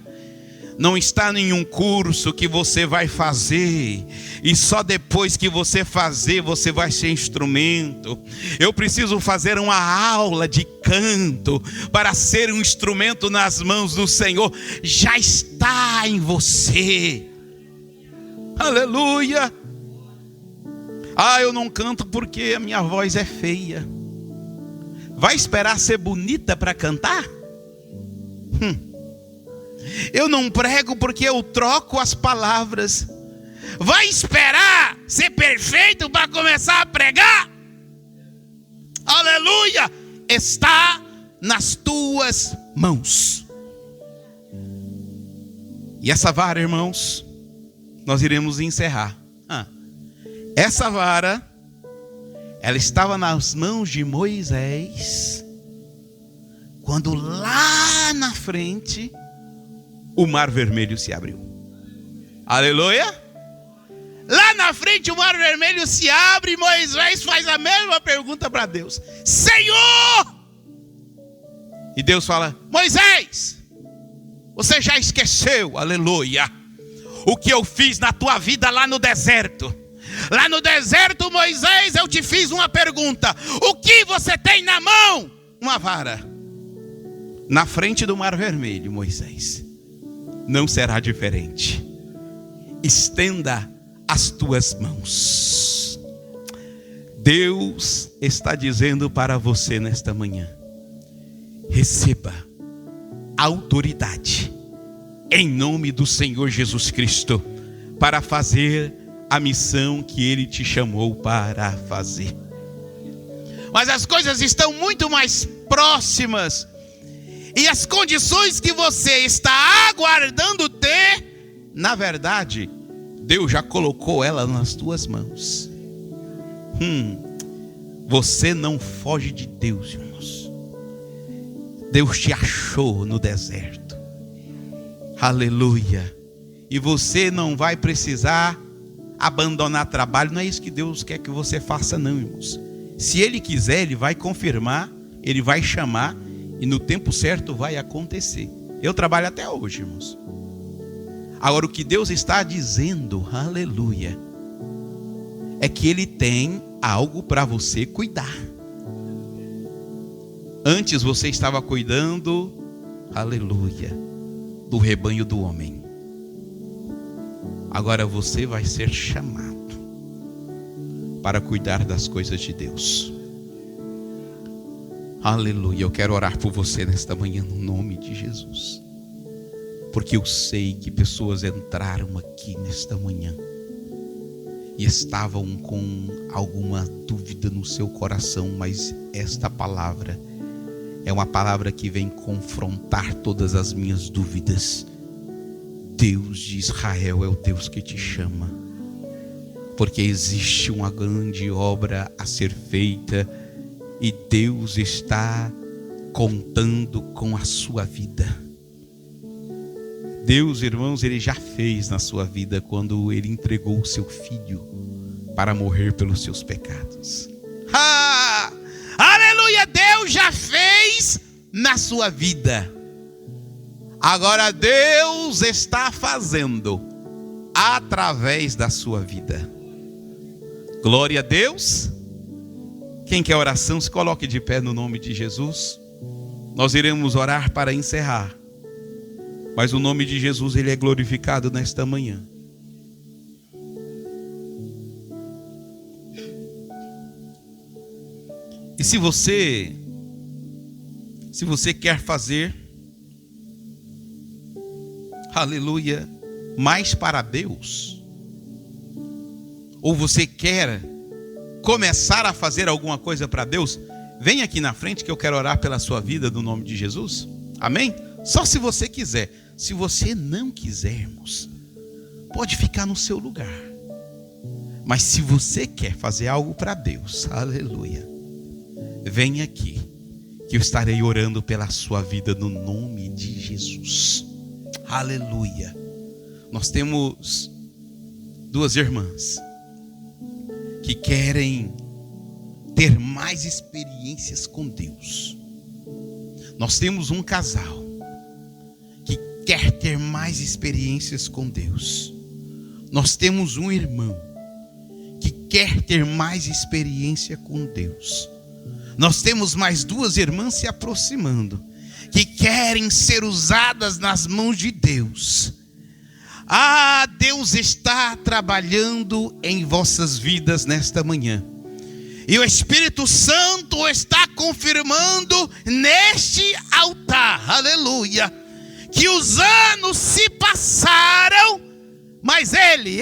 não está em um curso que você vai fazer e só depois que você fazer você vai ser instrumento. Eu preciso fazer uma aula de canto para ser um instrumento nas mãos do Senhor. Já está em você. Aleluia. Eu não canto porque a minha voz é feia. Vai esperar ser bonita para cantar? Eu não prego porque eu troco as palavras. Vai esperar ser perfeito para começar a pregar? Aleluia! Está nas tuas mãos. E essa vara, irmãos, nós iremos encerrar. Essa vara, ela estava nas mãos de Moisés, quando lá na frente o mar vermelho se abriu. Aleluia! Lá na frente o mar vermelho se abre e Moisés faz a mesma pergunta para Deus: Senhor! E Deus fala: Moisés, você já esqueceu, aleluia, o que eu fiz na tua vida lá no deserto? Lá no deserto, Moisés, eu te fiz uma pergunta: o que você tem na mão? Uma vara. Na frente do mar vermelho, Moisés, não será diferente. Estenda as tuas mãos. Deus está dizendo para você nesta manhã: receba autoridade em nome do Senhor Jesus Cristo para fazer a missão que Ele te chamou para fazer. Mas as coisas estão muito mais próximas, e as condições que você está aguardando ter, na verdade, Deus já colocou ela nas tuas mãos. Você não foge de Deus, irmãos. Deus te achou no deserto. Aleluia. E você não vai precisar abandonar trabalho. Não é isso que Deus quer que você faça, não, irmãos. Se Ele quiser, Ele vai confirmar, Ele vai chamar, e no tempo certo vai acontecer. Eu trabalho até hoje, irmãos. Agora, o que Deus está dizendo, aleluia, é que Ele tem algo para você cuidar. Antes você estava cuidando, aleluia, do rebanho do homem. Agora você vai ser chamado para cuidar das coisas de Deus. Aleluia. Eu quero orar por você nesta manhã no nome de Jesus, porque eu sei que pessoas entraram aqui nesta manhã e estavam com alguma dúvida no seu coração, mas esta palavra é uma palavra que vem confrontar todas as minhas dúvidas. Deus de Israel é o Deus que te chama, porque existe uma grande obra a ser feita e Deus está contando com a sua vida. Deus, irmãos, Ele já fez na sua vida quando Ele entregou o seu Filho para morrer pelos seus pecados. Aleluia! Deus já fez na sua vida. Agora Deus está fazendo através da sua vida. Glória a Deus. Quem quer oração, se coloque de pé no nome de Jesus. Nós iremos orar para encerrar, mas o nome de Jesus, Ele é glorificado nesta manhã. E se você quer fazer, aleluia, mais para Deus, ou você quer começar a fazer alguma coisa para Deus, vem aqui na frente que eu quero orar pela sua vida no nome de Jesus. Amém? Só se você quiser. Se você não quiser, irmãos, pode ficar no seu lugar. Mas se você quer fazer algo para Deus, aleluia, vem aqui que eu estarei orando pela sua vida no nome de Jesus. Aleluia. Nós temos duas irmãs que querem ter mais experiências com Deus. Nós temos um casal que quer ter mais experiências com Deus. Nós temos um irmão que quer ter mais experiência com Deus. Nós temos mais duas irmãs se aproximando, que querem ser usadas nas mãos de Deus. Deus está trabalhando em vossas vidas nesta manhã. E o Espírito Santo está confirmando neste altar, aleluia, que os anos se passaram, mas Ele,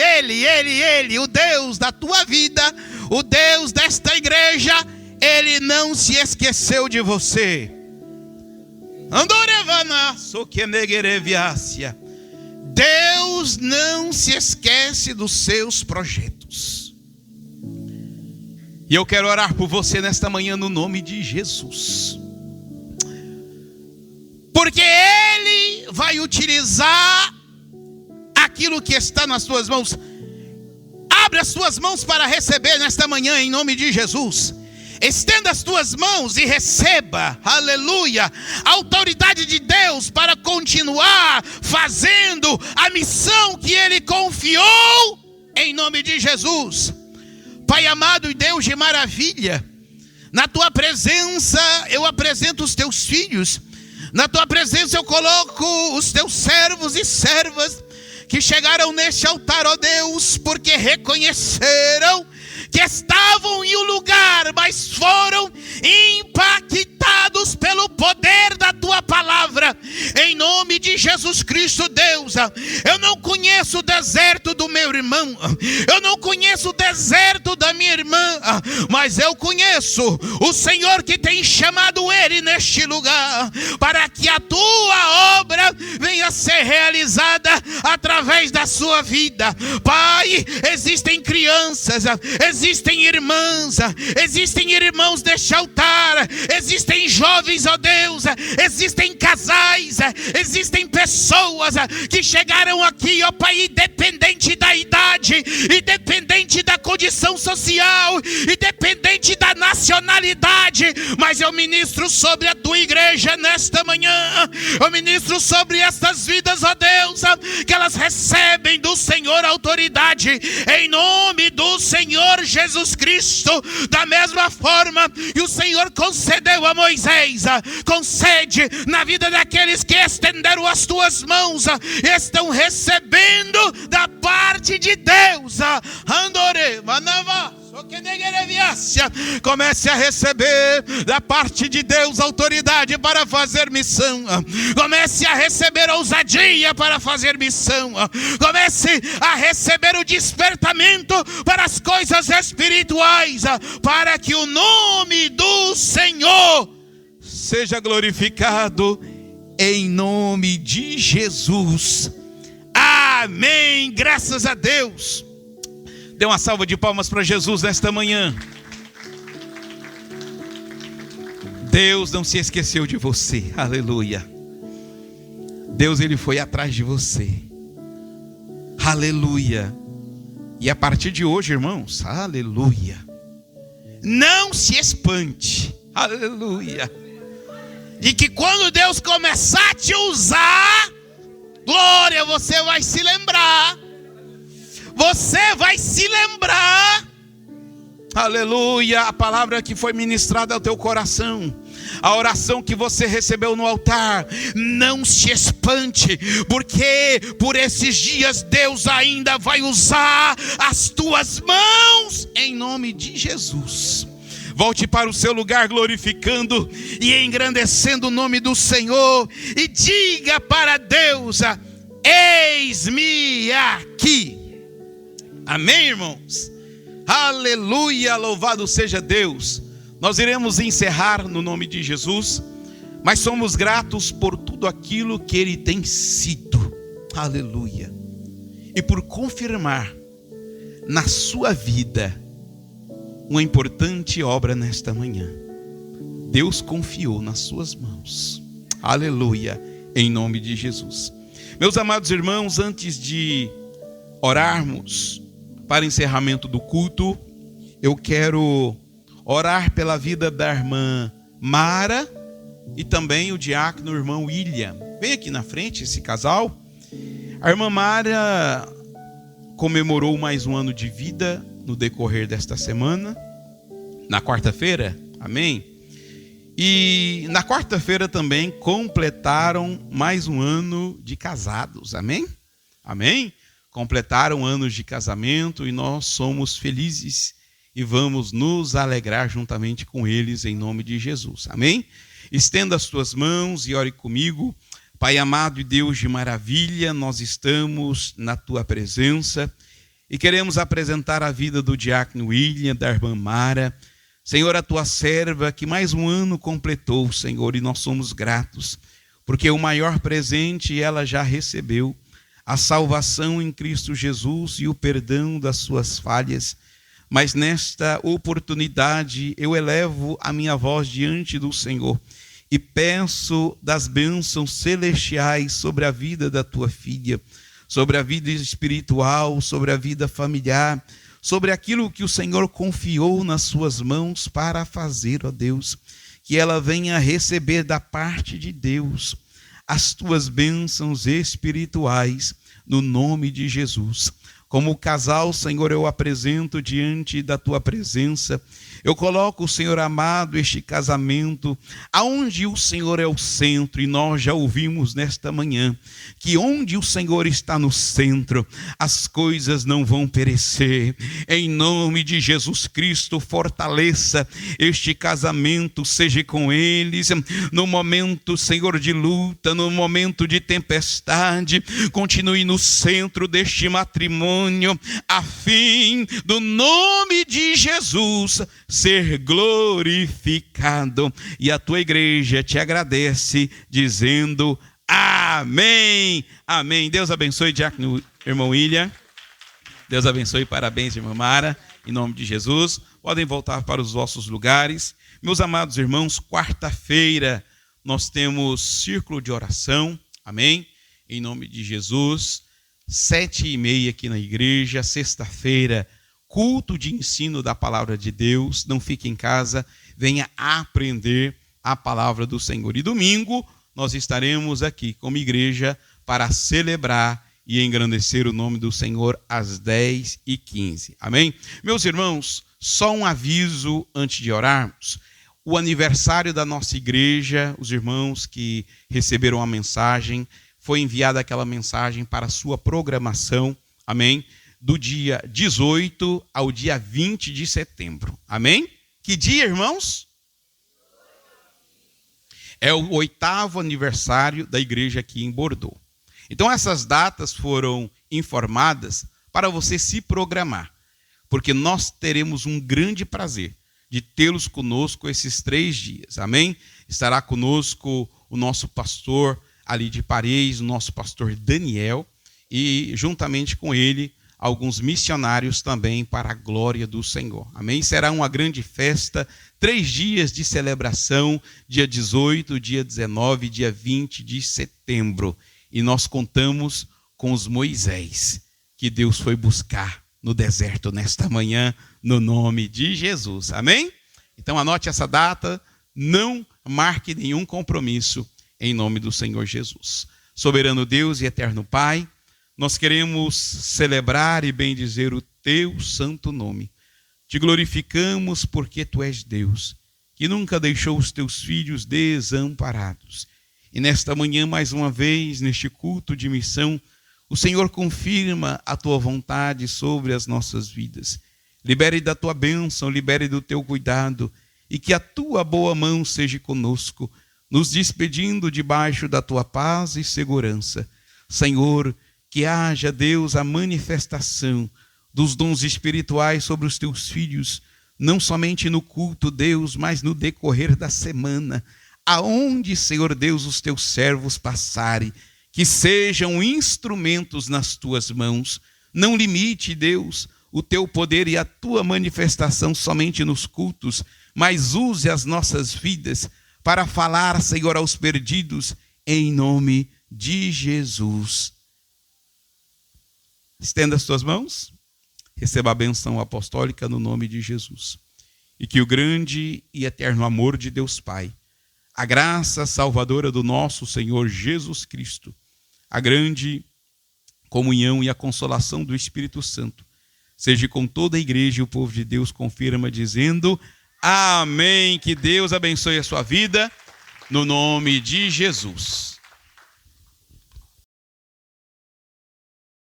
o Deus da tua vida, o Deus desta igreja, Ele não se esqueceu de você. Deus não se esquece dos seus projetos. E eu quero orar por você nesta manhã no nome de Jesus. Porque Ele vai utilizar aquilo que está nas tuas mãos. Abre as tuas mãos para receber nesta manhã em nome de Jesus. Estenda as tuas mãos e receba, aleluia, a autoridade de Deus para continuar fazendo a missão que Ele confiou em nome de Jesus. Pai amado e Deus de maravilha, na tua presença eu apresento os teus filhos, na tua presença eu coloco os teus servos e servas que chegaram neste altar, ó Deus, porque reconheceram que estavam em um lugar, mas foram impactados pelo poder da tua palavra, em nome de Jesus Cristo, Deus. Eu não conheço o deserto do meu irmão, eu não conheço o deserto da minha irmã, mas eu conheço o Senhor que tem chamado ele neste lugar, para que a tua obra venha ser realizada através da sua vida. Pai, existem crianças, existem irmãs, existem irmãos deste altar, existem jovens, ó Deus, existem casais, existem pessoas que chegaram aqui, ó Pai, independente da idade, independente da condição social, independente da nacionalidade, mas eu ministro sobre a tua igreja nesta manhã, eu ministro sobre estas vidas, ó Deus, que elas recebem do Senhor autoridade, em nome do Senhor Jesus Cristo, da mesma forma que o Senhor concedeu a Moisés, concede na vida daqueles que estenderam as tuas mãos, estão recebendo da parte de Deus. Comece a receber da parte de Deus autoridade para fazer missão. Comece a receber ousadia para fazer missão. Comece a receber o despertamento para as coisas espirituais, para que o nome do Senhor seja glorificado em nome de Jesus. Amém. Graças a Deus. Dê uma salva de palmas para Jesus nesta manhã. Deus não se esqueceu de você. Aleluia. Deus, Ele foi atrás de você. Aleluia. E a partir de hoje, irmãos, aleluia, não se espante. Aleluia. De que quando Deus começar a te usar, glória, você vai se lembrar. Você vai se lembrar, aleluia, a palavra que foi ministrada ao teu coração, a oração que você recebeu no altar. Não se espante, porque por esses dias Deus ainda vai usar as tuas mãos, em nome de Jesus. Volte para o seu lugar glorificando e engrandecendo o nome do Senhor, e diga para Deus: eis-me aqui. Amém, irmãos? Aleluia, louvado seja Deus. Nós iremos encerrar no nome de Jesus, mas somos gratos por tudo aquilo que Ele tem sido. Aleluia. E por confirmar na sua vida uma importante obra nesta manhã. Deus confiou nas suas mãos. Aleluia, em nome de Jesus. Meus amados irmãos, antes de orarmos para encerramento do culto, eu quero orar pela vida da irmã Mara e também o diácono irmão William. Vem aqui na frente esse casal. A irmã Mara comemorou mais um ano de vida no decorrer desta semana, na quarta-feira, amém? E na quarta-feira também completaram mais um ano de casados, amém? Amém? Completaram anos de casamento e nós somos felizes e vamos nos alegrar juntamente com eles em nome de Jesus, amém? Estenda as tuas mãos e ore comigo. Pai amado e Deus de maravilha, nós estamos na tua presença e queremos apresentar a vida do diácono William, da irmã Mara. Senhor, a tua serva que mais um ano completou, Senhor, e nós somos gratos, porque o maior presente ela já recebeu, a salvação em Cristo Jesus e o perdão das suas falhas. Mas nesta oportunidade eu elevo a minha voz diante do Senhor e peço das bênçãos celestiais sobre a vida da tua filha, sobre a vida espiritual, sobre a vida familiar, sobre aquilo que o Senhor confiou nas suas mãos para fazer, ó Deus, que ela venha receber da parte de Deus as tuas bênçãos espirituais, no nome de Jesus. Como casal, Senhor, eu apresento diante da tua presença. Eu coloco, Senhor amado, este casamento, aonde o Senhor é o centro, e nós já ouvimos nesta manhã, que onde o Senhor está no centro, as coisas não vão perecer. Em nome de Jesus Cristo, fortaleça este casamento, seja com eles, no momento, Senhor, de luta, no momento de tempestade, continue no centro deste matrimônio, a fim do nome de Jesus ser glorificado. E a tua igreja te agradece, dizendo amém, amém. Deus abençoe, diácono irmão William. Deus abençoe, parabéns, irmã Mara, em nome de Jesus. Podem voltar para os vossos lugares. Meus amados irmãos, quarta-feira nós temos círculo de oração, amém, em nome de Jesus. 7h30 aqui na igreja. Sexta-feira, culto de ensino da palavra de Deus. Não fique em casa, venha aprender a palavra do Senhor. E domingo nós estaremos aqui como igreja para celebrar e engrandecer o nome do Senhor às 10h15. Amém? Meus irmãos, só um aviso antes de orarmos. O aniversário da nossa igreja, os irmãos que receberam a mensagem, foi enviada aquela mensagem para a sua programação, amém? Do dia 18 ao dia 20 de setembro, amém? Que dia, irmãos? É o 8º aniversário da igreja aqui em Bordeaux. Então essas datas foram informadas para você se programar, porque nós teremos um grande prazer de tê-los conosco esses 3 dias, amém? Estará conosco o nosso pastor ali de Paris, o nosso pastor Daniel, e juntamente com ele, alguns missionários também para a glória do Senhor. Amém? Será uma grande festa, 3 dias de celebração, dia 18, dia 19, dia 20 de setembro. E nós contamos com os Moisés, que Deus foi buscar no deserto nesta manhã, no nome de Jesus. Amém? Então anote essa data, não marque nenhum compromisso, em nome do Senhor Jesus. Soberano Deus e eterno Pai, nós queremos celebrar e bendizer o teu santo nome. Te glorificamos porque tu és Deus, que nunca deixou os teus filhos desamparados. E nesta manhã, mais uma vez, neste culto de missão, o Senhor confirma a tua vontade sobre as nossas vidas. Libere da tua bênção, libere do teu cuidado, e que a tua boa mão seja conosco, nos despedindo debaixo da tua paz e segurança. Senhor, que haja, Deus, a manifestação dos dons espirituais sobre os teus filhos, não somente no culto, Deus, mas no decorrer da semana, aonde, Senhor Deus, os teus servos passarem, que sejam instrumentos nas tuas mãos. Não limite, Deus, o teu poder e a tua manifestação somente nos cultos, mas use as nossas vidas para falar, Senhor, aos perdidos, em nome de Jesus. Estenda as tuas mãos, receba a bênção apostólica no nome de Jesus. E que o grande e eterno amor de Deus Pai, a graça salvadora do nosso Senhor Jesus Cristo, a grande comunhão e a consolação do Espírito Santo, seja com toda a igreja e o povo de Deus confirma dizendo amém. Que Deus abençoe a sua vida, no nome de Jesus.